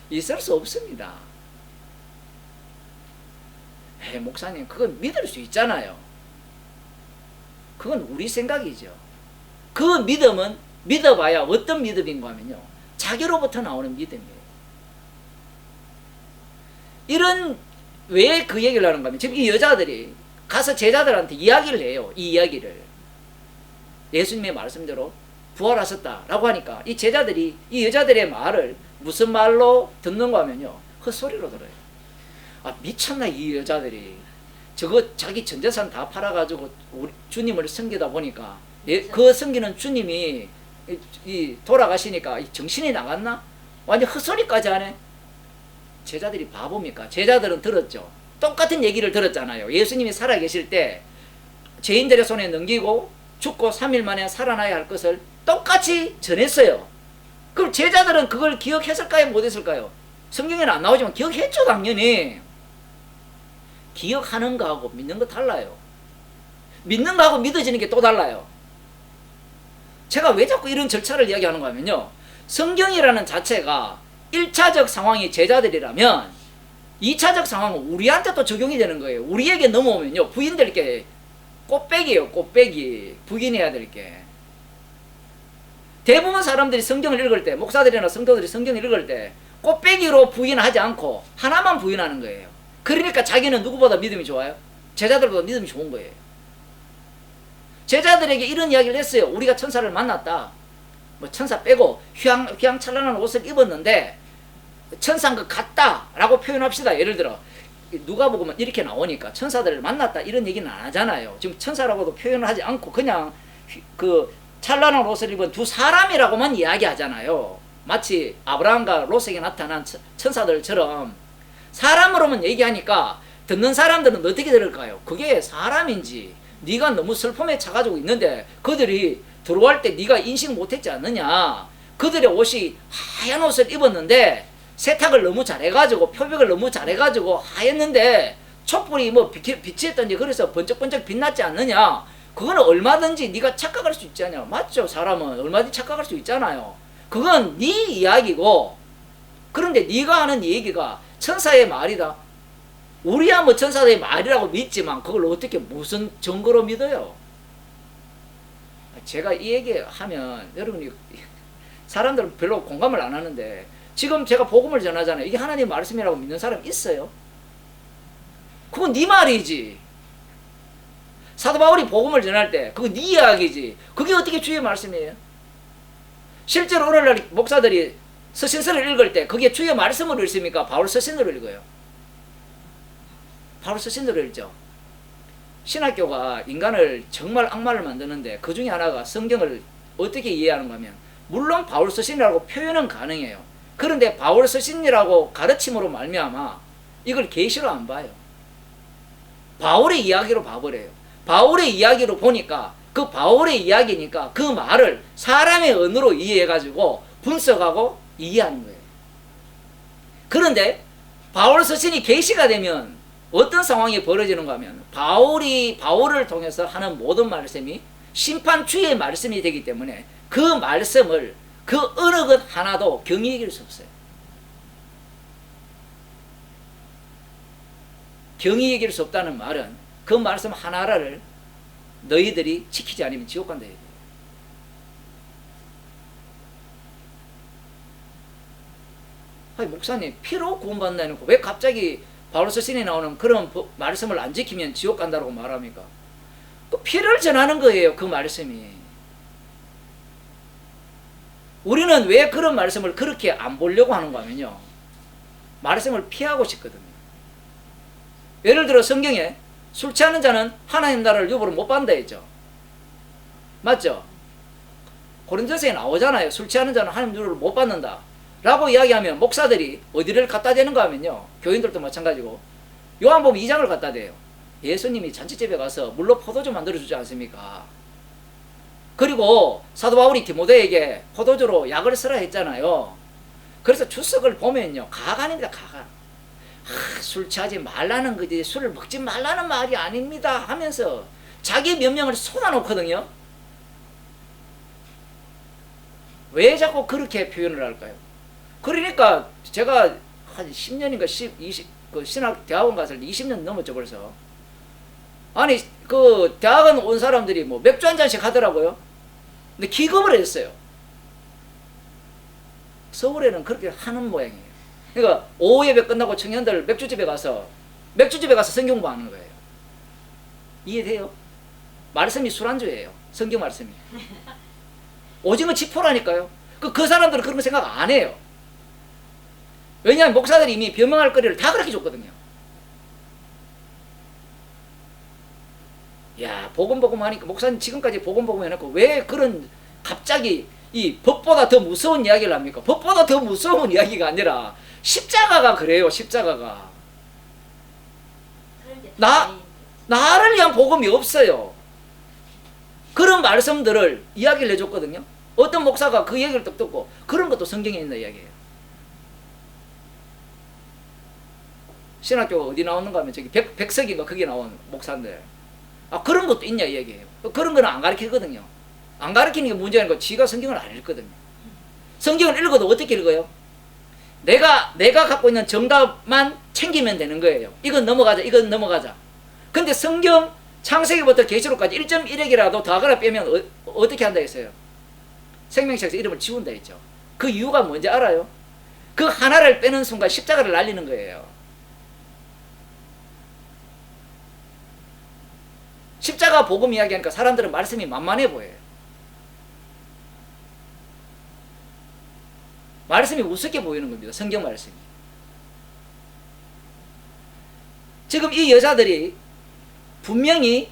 있을 수 없습니다. 목사님, 그건 믿을 수 있잖아요. 그건 우리 생각이죠. 그 믿음은 믿어봐야 어떤 믿음인가 하면요, 자기로부터 나오는 믿음이에요. 왜 그 얘기를 하는가 하면, 지금 이 여자들이 가서 제자들한테 이야기를 해요. 이 이야기를. 예수님의 말씀대로 부활하셨다라고 하니까 이 제자들이 이 여자들의 말을 무슨 말로 듣는가 하면요, 헛소리로 들어요. 미쳤나 이 여자들이. 저거 자기 전 재산 다 팔아가지고 우리 주님을 섬기다 보니까 그 섬기는 주님이 돌아가시니까 정신이 나갔나? 완전 헛소리까지 하네. 제자들이 바보입니까? 제자들은 들었죠. 똑같은 얘기를 들었잖아요. 예수님이 살아계실 때 죄인들의 손에 넘기고 죽고 3일 만에 살아나야 할 것을 똑같이 전했어요. 그럼 제자들은 그걸 기억했을까요? 못했을까요? 성경에는 안 나오지만 기억했죠, 당연히. 기억하는 거하고 믿는 거 달라요. 믿는 거하고 믿어지는 게 또 달라요. 제가 왜 자꾸 이런 절차를 이야기하는가 하면요, 성경이라는 자체가 1차적 상황이 제자들이라면 2차적 상황은 우리한테 또 적용이 되는 거예요. 우리에게 넘어오면요, 부인될 게 꽃배기예요. 꽃배기. 부인해야 될 게. 대부분 사람들이 성경을 읽을 때, 목사들이나 성도들이 성경을 읽을 때 꽃배기로 부인하지 않고 하나만 부인하는 거예요. 그러니까 자기는 누구보다 믿음이 좋아요? 제자들보다 믿음이 좋은 거예요. 제자들에게 이런 이야기를 했어요. 우리가 천사를 만났다. 뭐 천사 빼고 휘황찬란한 옷을 입었는데 천사인 것 같다 라고 표현합시다. 예를 들어 누가복음은 이렇게 나오니까 천사들을 만났다 이런 얘기는 안 하잖아요. 지금 천사라고도 표현을 하지 않고 그냥 그 찬란한 옷을 입은 두 사람이라고만 이야기하잖아요. 마치 아브라함과 롯에게 나타난 천사들처럼 사람으로만 얘기하니까 듣는 사람들은 어떻게 들을까요? 그게 사람인지 네가 너무 슬픔에 차가지고 있는데 그들이 들어올 때 네가 인식 못했지 않느냐. 그들의 옷이 하얀 옷을 입었는데 세탁을 너무 잘해가지고 표백을 너무 잘해가지고 하였는데 촛불이 뭐 빛이었던지 그래서 번쩍번쩍 빛났지 않느냐. 그거는 얼마든지 네가 착각할 수 있잖아요. 맞죠? 사람은 얼마든지 착각할 수 있잖아요. 그건 네 이야기고, 그런데 네가 하는 얘기가 천사의 말이다. 우리야 뭐 천사의 말이라고 믿지만 그걸 어떻게 무슨 증거로 믿어요? 제가 이 얘기하면 여러분이 사람들은 별로 공감을 안 하는데 지금 제가 복음을 전하잖아요. 이게 하나님 말씀이라고 믿는 사람 있어요? 그건 네 말이지. 사도 바울이 복음을 전할 때 그거 네 이야기지. 그게 어떻게 주의 말씀이에요? 실제로 오늘날 목사들이 서신서를 읽을 때 그게 주의 말씀으로 읽습니까? 바울 서신으로 읽어요. 바울 서신으로 읽죠. 신학교가 인간을 정말 악마를 만드는데 그 중에 하나가 성경을 어떻게 이해하는가 하면 물론 바울 서신이라고 표현은 가능해요. 그런데 바울 서신이라고 가르침으로 말미암아 이걸 계시로 안 봐요. 바울의 이야기로 봐버려요. 바울의 이야기로 보니까 그 바울의 이야기니까 그 말을 사람의 언어로 이해해가지고 분석하고 이해하는 거예요. 그런데 바울 서신이 계시가 되면 어떤 상황이 벌어지는가 하면 바울을 통해서 하는 모든 말씀이 심판주의 말씀이 되기 때문에 그 말씀을 그 어느 것 하나도 경히 이길 수 없어요. 경히 이길 수 없다는 말은 그 말씀 하나를 너희들이 지키지 않으면 지옥 간다. 아니 목사님 피로 구원받는다 해놓고 왜 갑자기 바울 서신에 나오는 그런 말씀을 안 지키면 지옥 간다고 말합니까? 그 피를 전하는 거예요. 그 말씀이. 우리는 왜 그런 말씀을 그렇게 안 보려고 하는가 하면요, 말씀을 피하고 싶거든요. 예를 들어 성경에 술 취하는 자는 하나님 나라를 유보로 못 받는다 했죠. 맞죠? 고린도서에 나오잖아요. 술 취하는 자는 하나님 유보를 못 받는다 라고 이야기하면 목사들이 어디를 갖다 대는가 하면요, 교인들도 마찬가지고 요한복음 2장을 갖다 대요. 예수님이 잔치집에 가서 물로 포도주 만들어주지 않습니까? 그리고 사도 바울이 디모데에게 포도주로 약을 쓰라 했잖아요. 그래서 주석을 보면요, 가관입니다. 가관. 술 취하지 말라는 거지 술을 먹지 말라는 말이 아닙니다 하면서 자기 변명을 쏟아놓거든요. 왜 자꾸 그렇게 표현을 할까요? 그러니까 제가 한 10년인가 20, 그 신학 대학원 갔을 때 20년 넘었죠 벌써. 아니 그 대학원 온 사람들이 뭐 맥주 한 잔씩 하더라고요. 근데 기겁을 했어요. 서울에는 그렇게 하는 모양이에요. 그러니까 오후 예배 끝나고 청년들 맥주집에 가서 성경 공부하는 거예요. 이해돼요? 말씀이 술안주예요. 성경 말씀이. 오징어 지포라니까요. 그 사람들은 그런 거 생각 안 해요. 왜냐하면 목사들이 이미 변명할 거리를 다 그렇게 줬거든요. 야, 복음 하니까 목사님 지금까지 복음 해놓고 왜 그런 갑자기 이 법보다 더 무서운 이야기를 합니까? 법보다 더 무서운 이야기가 아니라 십자가가 그래요. 십자가가. 게 나- 다행인 거지. 나를 위한 복음이 없어요. 그런 말씀들을 이야기를 해줬거든요. 어떤 목사가 그 얘기를 딱 듣고 그런 것도 성경에 있는 이야기예요. 신학교 어디 나오는가 하면 저기 백석인가 거기 나온 목사인데 그런 것도 있냐 이 얘기예요. 그런 거는 안 가르치거든요. 안 가르치는 게 문제가 아니고 지가 성경을 안 읽거든요. 성경을 읽어도 어떻게 읽어요? 내가 갖고 있는 정답만 챙기면 되는 거예요. 이건 넘어가자, 이건 넘어가자. 근데 성경 창세기부터 계시록까지 1.1핵이라도 더 하거나 빼면 어떻게 한다 했어요? 생명책에서 이름을 지운다 했죠. 그 이유가 뭔지 알아요? 그 하나를 빼는 순간 십자가를 날리는 거예요. 십자가 복음 이야기하니까 사람들은 말씀이 만만해 보여요. 말씀이 우습게 보이는 겁니다. 성경 말씀이. 지금 이 여자들이 분명히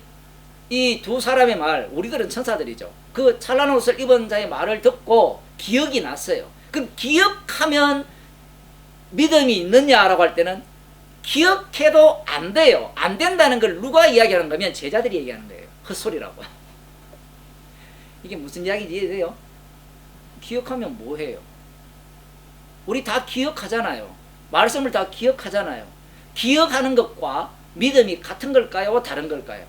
이 두 사람의 말, 우리들은 천사들이죠. 그 찬란한 옷을 입은 자의 말을 듣고 기억이 났어요. 그럼 기억하면 믿음이 있느냐라고 할 때는 기억해도 안 돼요. 안 된다는 걸 누가 이야기하는 거면 제자들이 얘기하는 거예요. 헛소리라고. 이게 무슨 이야기인지 이해돼요? 기억하면 뭐해요? 우리 다 기억하잖아요. 말씀을 다 기억하잖아요. 기억하는 것과 믿음이 같은 걸까요? 다른 걸까요?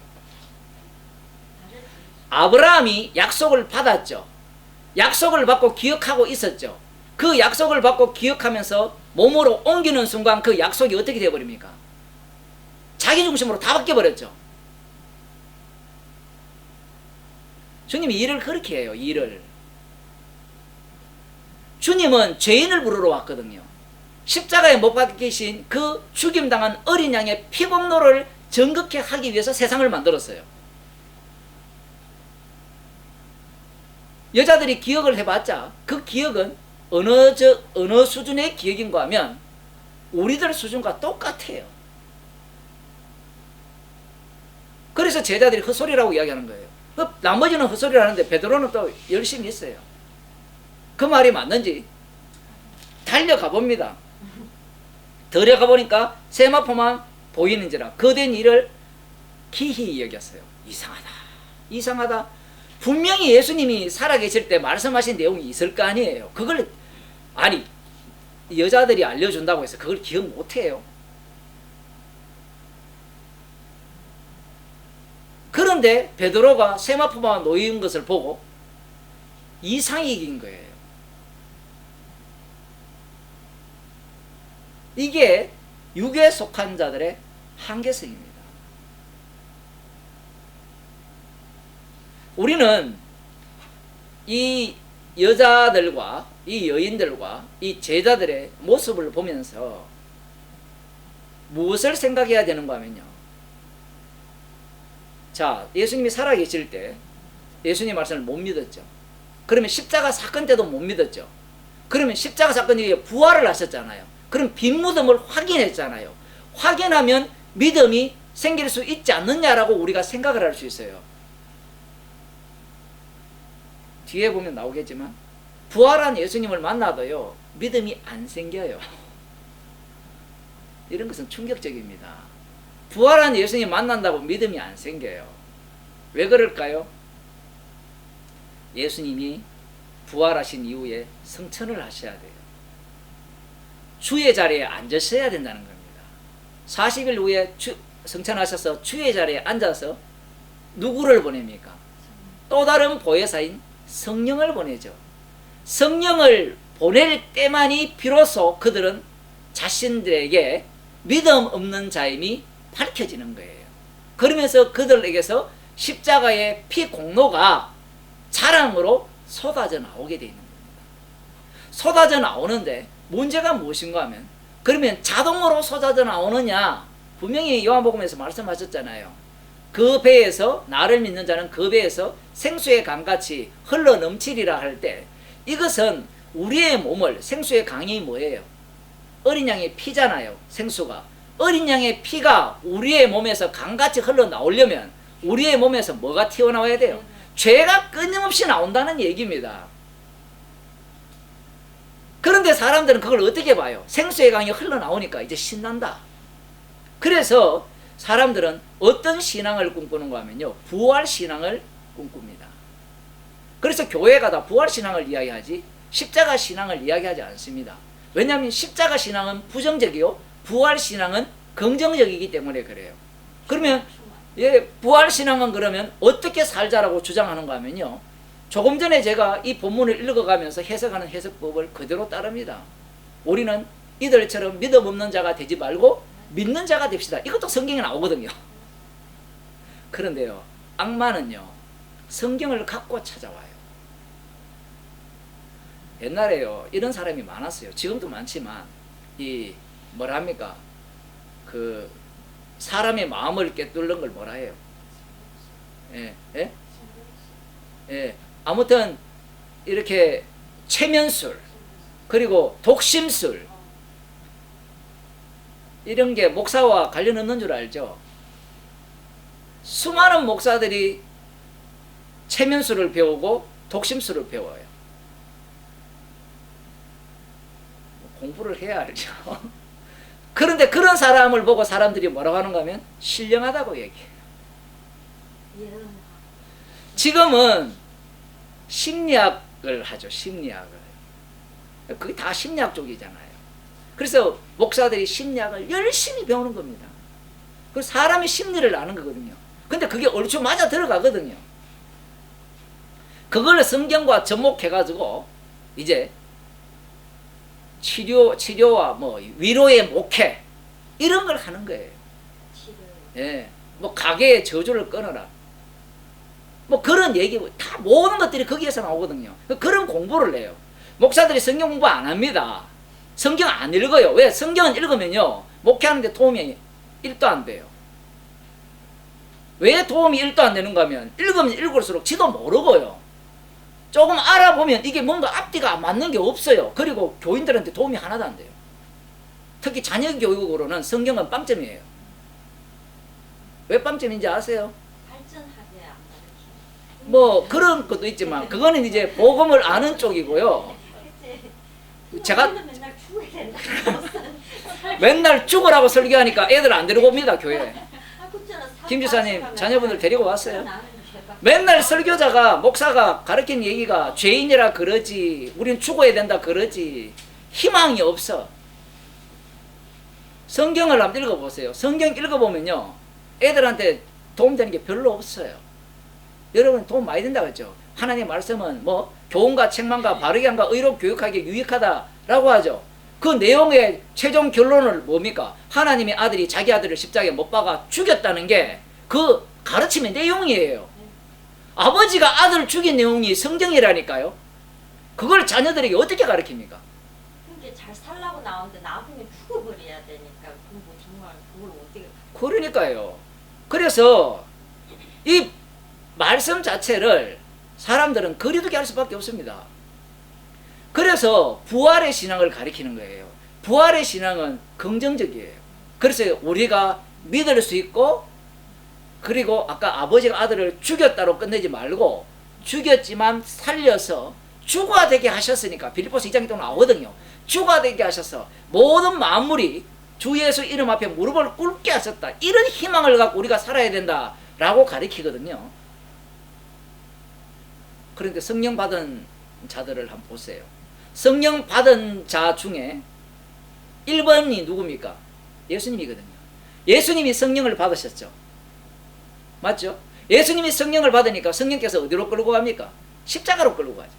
다르지. 아브라함이 약속을 받았죠. 약속을 받고 기억하고 있었죠. 그 약속을 받고 기억하면서 몸으로 옮기는 순간 그 약속이 어떻게 되어버립니까? 자기 중심으로 다 바뀌어버렸죠. 주님이 일을 그렇게 해요. 일을. 주님은 죄인을 부르러 왔거든요. 십자가에 못 박히신 그 죽임당한 어린 양의 피공로를 정극케 하기 위해서 세상을 만들었어요. 여자들이 기억을 해봤자 그 기억은 어느 수준의 기억인가 하면 우리들 수준과 똑같아요. 그래서 제자들이 헛소리라고 이야기하는 거예요. 나머지는 헛소리를 하는데 베드로는 또 열심히 했어요. 그 말이 맞는지 달려가 봅니다. 들어가 보니까 세마포만 보이는지라 거된 일을 기히 여겼어요. 이상하다. 분명히 예수님이 살아계실 때 말씀하신 내용이 있을 거 아니에요. 그걸 여자들이 알려준다고 해서 그걸 기억 못해요. 그런데 베드로가 세마포만 놓인 것을 보고 이상이 이긴 거예요. 이게 육에 속한 자들의 한계성입니다. 우리는 이 여자들과 이 여인들과 이 제자들의 모습을 보면서 무엇을 생각해야 되는가 하면요. 자, 예수님이 살아계실 때 예수님 말씀을 못 믿었죠. 그러면 십자가 사건 때도 못 믿었죠. 그러면 십자가 사건 이후에 부활을 하셨잖아요. 그럼 빈 무덤을 확인했잖아요. 확인하면 믿음이 생길 수 있지 않느냐라고 우리가 생각을 할 수 있어요. 뒤에 보면 나오겠지만 부활한 예수님을 만나도요 믿음이 안 생겨요. 이런 것은 충격적입니다. 부활한 예수님 만난다고 믿음이 안 생겨요. 왜 그럴까요? 예수님이 부활하신 이후에 성천을 하셔야 돼요. 주의 자리에 앉으셔야 된다는 겁니다. 40일 후에 성천하셔서 주의 자리에 앉아서 누구를 보냅니까? 또 다른 보혜사인 성령을 보내죠. 성령을 보낼 때만이 비로소 그들은 자신들에게 믿음 없는 자임이 밝혀지는 거예요. 그러면서 그들에게서 십자가의 피 공로가 자랑으로 쏟아져 나오게 되어 있는 겁니다. 쏟아져 나오는데 문제가 무엇인가 하면 그러면 자동으로 쏟아져 나오느냐? 분명히 요한복음에서 말씀하셨잖아요. 그 배에서 나를 믿는 자는 그 배에서 생수의 강같이 흘러 넘치리라 할 때 이것은 우리의 몸을 생수의 강이 뭐예요? 어린 양의 피잖아요. 생수가. 어린 양의 피가 우리의 몸에서 강같이 흘러 나오려면 우리의 몸에서 뭐가 튀어나와야 돼요? 죄가 끊임없이 나온다는 얘기입니다. 그런데 사람들은 그걸 어떻게 봐요? 생수의 강이 흘러나오니까 이제 신난다. 그래서 사람들은 어떤 신앙을 꿈꾸는가 하면요, 부활신앙을 꿈꿉니다. 그래서 교회가 다 부활신앙을 이야기하지 십자가 신앙을 이야기하지 않습니다. 왜냐하면 십자가 신앙은 부정적이요, 부활신앙은 긍정적이기 때문에 그래요. 그러면 부활신앙은 그러면 어떻게 살자라고 주장하는가 하면요, 조금 전에 제가 이 본문을 읽어가면서 해석하는 해석법을 그대로 따릅니다. 우리는 이들처럼 믿음 없는 자가 되지 말고 믿는 자가 됩시다. 이것도 성경에 나오거든요. 그런데요, 악마는요, 성경을 갖고 찾아와요. 옛날에요, 이런 사람이 많았어요. 지금도 많지만, 뭐랍니까? 사람의 마음을 꿰뚫는 걸 뭐라 해요? 아무튼, 이렇게 체면술, 그리고 독심술, 이런 게 목사와 관련 없는 줄 알죠? 수많은 목사들이 체면술을 배우고 독심술을 배워요. 공부를 해야 알죠. 그런데 그런 사람을 보고 사람들이 뭐라고 하는가 하면 신령하다고 얘기해요. 지금은 심리학을 하죠. 심리학을. 그게 다 심리학 쪽이잖아요. 그래서 목사들이 심리학을 열심히 배우는 겁니다. 그 사람의 심리를 아는 거거든요. 근데 그게 얼추 맞아 들어가거든요. 그걸 성경과 접목해가지고 이제 치료와 뭐 위로의 목회 이런 걸 하는 거예요. 예, 뭐 가게의 저주를 끊어라. 뭐 그런 얘기, 다 모든 것들이 거기에서 나오거든요. 그런 공부를 해요. 목사들이 성경 공부 안 합니다. 성경 안 읽어요. 왜? 성경은 읽으면요, 목회하는데 도움이 1도 안 돼요. 왜 도움이 1도 안 되는가 하면 읽으면 읽을수록 지도 모르고요, 조금 알아보면 이게 뭔가 앞뒤가 맞는 게 없어요. 그리고 교인들한테 도움이 하나도 안 돼요. 특히 자녀 교육으로는 성경은 빵점이에요. 왜 빵점인지 아세요? 발전하게 안 가르치는. 뭐 그런 것도 있지만 그거는 이제 복음을 아는 쪽이고요. 제가 맨날 죽어야 된다. 맨날 죽으라고 설교하니까 애들 안 데리고 옵니다, 교회. 김 지사님 자녀분들 데리고 왔어요? 맨날 설교자가, 목사가 가르친 얘기가 죄인이라 그러지, 우린 죽어야 된다 그러지, 희망이 없어. 성경을 한번 읽어보세요. 성경 읽어보면요, 애들한테 도움되는 게 별로 없어요. 여러분 도움 많이 된다고 했죠. 하나님의 말씀은 뭐 교훈과 책망과 바르게 함과 의로 교육하기에 유익하다라고 하죠. 그 내용의 최종 결론을 뭡니까? 하나님의 아들이 자기 아들을 십자가에 못 박아 죽였다는 게 그 가르침의 내용이에요. 아버지가 아들을 죽인 내용이 성경이라니까요. 그걸 자녀들에게 어떻게 가르칩니까? 그게 잘 살라고 나오는데 나중에 죽어버려야 되니까 그거 정말 그걸 어떻게. 그러니까요. 그래서 이 말씀 자체를 사람들은 거리두기 할 수밖에 없습니다. 그래서 부활의 신앙을 가리키는 거예요. 부활의 신앙은 긍정적이에요. 그래서 우리가 믿을 수 있고, 그리고 아까 아버지가 아들을 죽였다로 끝내지 말고 죽였지만 살려서 주가 되게 하셨으니까 빌립보서 2장에 또 나오거든요. 주가 되게 하셔서 모든 만물이 주 예수 이름 앞에 무릎을 꿇게 하셨다. 이런 희망을 갖고 우리가 살아야 된다라고 가리키거든요. 그런데 성령 받은 자들을 한번 보세요. 성령 받은 자 중에 1번이 누굽니까? 예수님이거든요. 예수님이 성령을 받으셨죠. 맞죠? 예수님이 성령을 받으니까 성령께서 어디로 끌고 갑니까? 십자가로 끌고 가죠.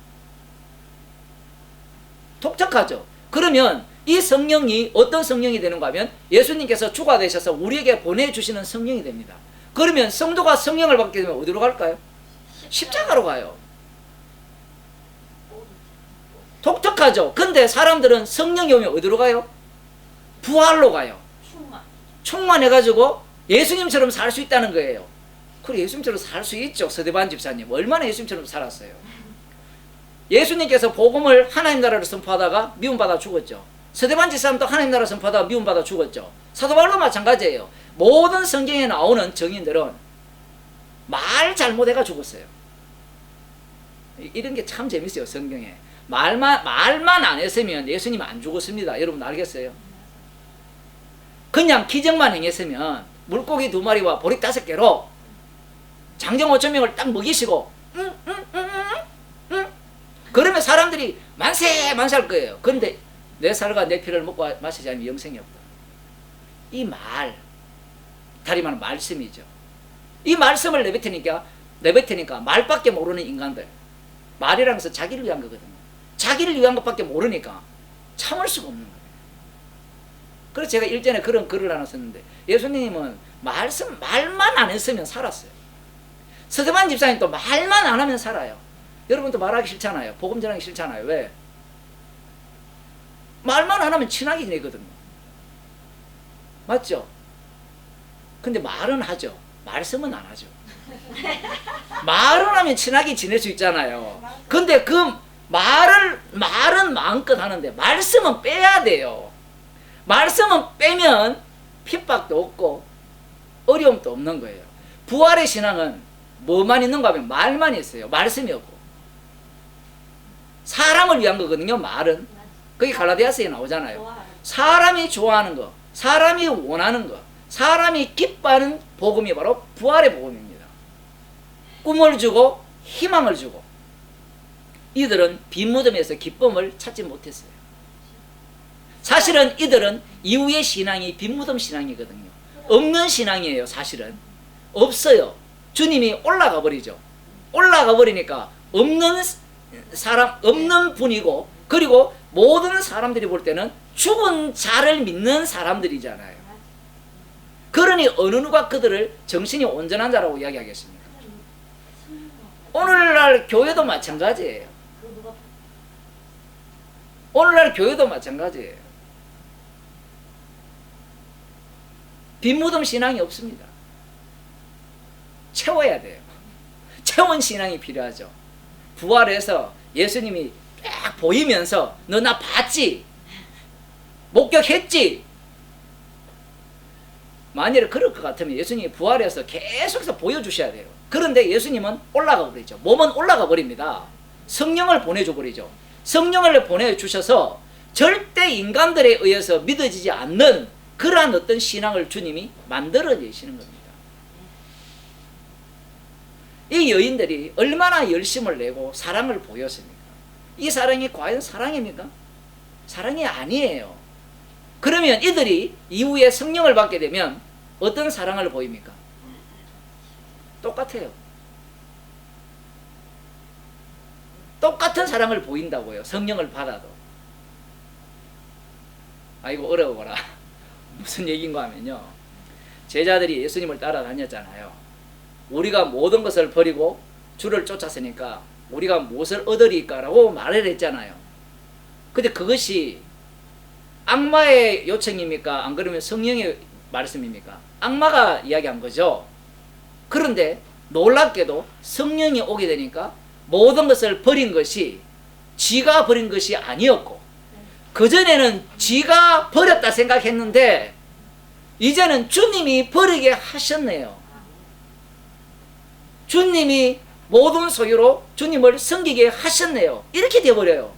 독특하죠? 그러면 이 성령이 어떤 성령이 되는가 하면 예수님께서 주가 되셔서 우리에게 보내주시는 성령이 됩니다. 그러면 성도가 성령을 받게 되면 어디로 갈까요? 십자가로 가요. 독특하죠? 근데 사람들은 성령이 오면 어디로 가요? 부활로 가요. 충만해가지고 예수님처럼 살 수 있다는 거예요. 그래, 예수님처럼 살 수 있죠. 서대반 집사님 얼마나 예수님처럼 살았어요. 예수님께서 복음을 하나님 나라를 선포하다가 미움받아 죽었죠. 서대반 집사님도 하나님 나라 선포하다가 미움받아 죽었죠. 사도 바울도 마찬가지예요. 모든 성경에 나오는 정인들은 말 잘못해가 죽었어요. 이런 게 참 재밌어요. 성경에 말만 안 했으면 예수님 안 죽었습니다. 여러분 알겠어요? 그냥 기적만 행했으면 물고기 2마리와 보리 5개로 장정 5,000명을 딱 먹이시고 그러면 사람들이 만세 할 거예요. 그런데 내 살과 내 피를 먹고 마시지 않으면 영생이 없다. 이 말, 다리 말은 말씀이죠. 이 말씀을 내뱉으니까 말밖에 모르는 인간들, 말이라는 것은 자기를 위한 거거든요. 자기를 위한 것밖에 모르니까 참을 수가 없는 거예요. 그래서 제가 일전에 그런 글을 하나 썼는데, 예수님은 말만 안 했으면 살았어요. 서대만 집사님 또 말만 안 하면 살아요. 여러분도 말하기 싫잖아요. 복음 전하기 싫잖아요. 왜? 말만 안 하면 친하게 지내거든요. 맞죠? 근데 말은 하죠. 말씀은 안 하죠. 말은 하면 친하게 지낼 수 있잖아요. 근데 그 말은 마음껏 하는데 말씀은 빼야 돼요. 말씀은 빼면 핍박도 없고 어려움도 없는 거예요. 부활의 신앙은 뭐만 있는가 하면 말만 있어요. 말씀이 없고. 사람을 위한 거거든요. 말은. 그게 갈라디아서에 나오잖아요. 사람이 좋아하는 거, 사람이 원하는 거, 사람이 기뻐하는 복음이 바로 부활의 복음입니다. 꿈을 주고 희망을 주고. 이들은 빈 무덤에서 기쁨을 찾지 못했어요. 사실은 이들은 이후의 신앙이 빈 무덤 신앙이거든요. 없는 신앙이에요. 사실은 없어요. 주님이 올라가 버리죠. 올라가 버리니까 없는 사람, 없는 분이고, 그리고 모든 사람들이 볼 때는 죽은 자를 믿는 사람들이잖아요. 그러니 어느 누가 그들을 정신이 온전한 자라고 이야기하겠습니까? 오늘날 교회도 마찬가지예요. 오늘날 교회도 마찬가지예요. 빈무덤 신앙이 없습니다. 채워야 돼요. 채운 신앙이 필요하죠. 부활해서 예수님이 딱 보이면서 너 나 봤지? 목격했지? 만일에 그럴 것 같으면 예수님이 부활해서 계속해서 보여주셔야 돼요. 그런데 예수님은 올라가 버리죠. 몸은 올라가 버립니다. 성령을 보내줘 버리죠. 성령을 보내주셔서 절대 인간들에 의해서 믿어지지 않는 그러한 어떤 신앙을 주님이 만들어내시는 겁니다. 이 여인들이 얼마나 열심을 내고 사랑을 보였습니까? 이 사랑이 과연 사랑입니까? 사랑이 아니에요. 그러면 이들이 이후에 성령을 받게 되면 어떤 사랑을 보입니까? 똑같아요. 똑같은 사랑을 보인다고요. 성령을 받아도. 아이고 어려워라. 무슨 얘기인가 하면요, 제자들이 예수님을 따라다녔잖아요. 우리가 모든 것을 버리고 주를 쫓았으니까 우리가 무엇을 얻으리까라고 말을 했잖아요. 근데 그것이 악마의 요청입니까? 안 그러면 성령의 말씀입니까? 악마가 이야기한 거죠. 그런데 놀랍게도 성령이 오게 되니까 모든 것을 버린 것이 지가 버린 것이 아니었고, 그전에는 지가 버렸다 생각했는데 이제는 주님이 버리게 하셨네요. 주님이 모든 소유로 주님을 섬기게 하셨네요. 이렇게 되어버려요.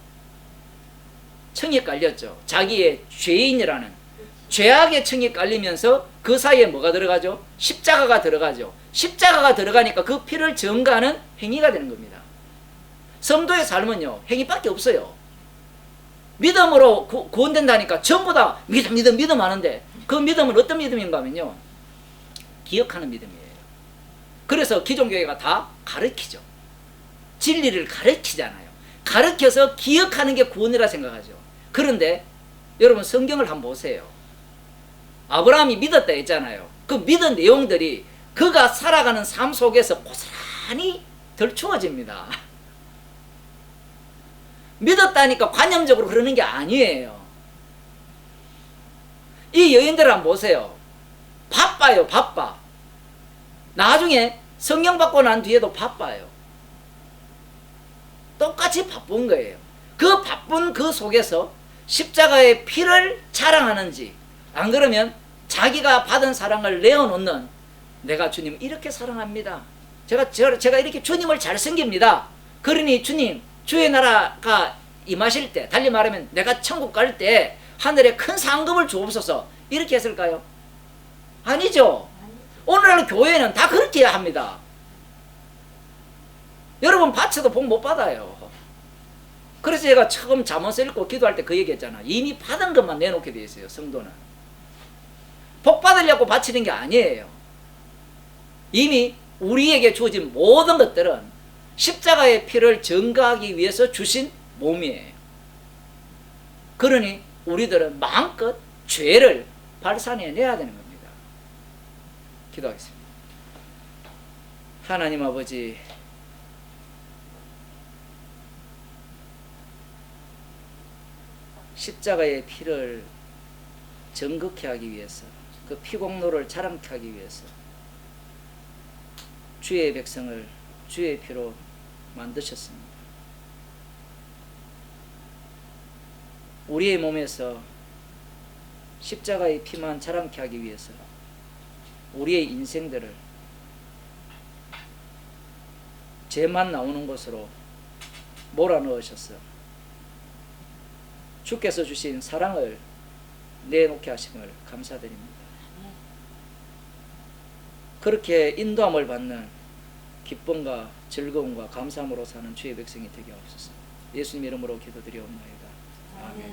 청이 깔렸죠. 자기의 죄인이라는 죄악의 청이 깔리면서 그 사이에 뭐가 들어가죠? 십자가가 들어가죠. 십자가가 들어가니까 그 피를 증가하는 행위가 되는 겁니다. 성도의 삶은요, 행위밖에 없어요. 믿음으로 구원된다니까 전부 다 믿음 하는데, 그 믿음은 어떤 믿음인가 하면요, 기억하는 믿음이에요. 그래서 기존교회가 다 가르치죠. 진리를 가르치잖아요. 가르쳐서 기억하는 게 구원이라 생각하죠. 그런데 여러분 성경을 한번 보세요. 아브라함이 믿었다 했잖아요. 그 믿은 내용들이 그가 살아가는 삶 속에서 고스란히 덜추어집니다. 믿었다니까 관념적으로 그러는 게 아니에요. 이 여인들 한번 보세요. 바빠요. 바빠. 나중에 성령 받고 난 뒤에도 바빠요. 똑같이 바쁜 거예요. 그 바쁜 그 속에서 십자가의 피를 자랑하는지, 안 그러면 자기가 받은 사랑을 내어놓는, 내가 주님 이렇게 사랑합니다. 제가 이렇게 주님을 잘 섬깁니다. 그러니 주님, 주의 나라가 임하실 때, 달리 말하면 내가 천국 갈 때 하늘에 큰 상급을 주옵소서, 이렇게 했을까요? 아니죠. 오늘날 교회는 다 그렇게 합니다. 여러분 바쳐도 복 못 받아요. 그래서 제가 처음 잠언서 읽고 기도할 때 그 얘기했잖아. 이미 받은 것만 내놓게 돼 있어요. 성도는. 복 받으려고 바치는 게 아니에요. 이미 우리에게 주어진 모든 것들은 십자가의 피를 증거하기 위해서 주신 몸이에요. 그러니 우리들은 마음껏 죄를 발산해내야 되는 겁니다. 기도하겠습니다. 하나님 아버지, 십자가의 피를 정극케 하기 위해서, 그 피공로를 자랑케 하기 위해서 주의 백성을 주의 피로 만드셨습니다. 우리의 몸에서 십자가의 피만 자랑케 하기 위해서 우리의 인생들을 죄만 나오는 곳으로 몰아넣으셨어. 주께서 주신 사랑을 내놓게 하심을 감사드립니다. 그렇게 인도함을 받는 기쁨과 즐거움과 감사함으로 사는 주의 백성이 되게 하옵소서. 예수님 이름으로 기도드리옵나이다. 아멘.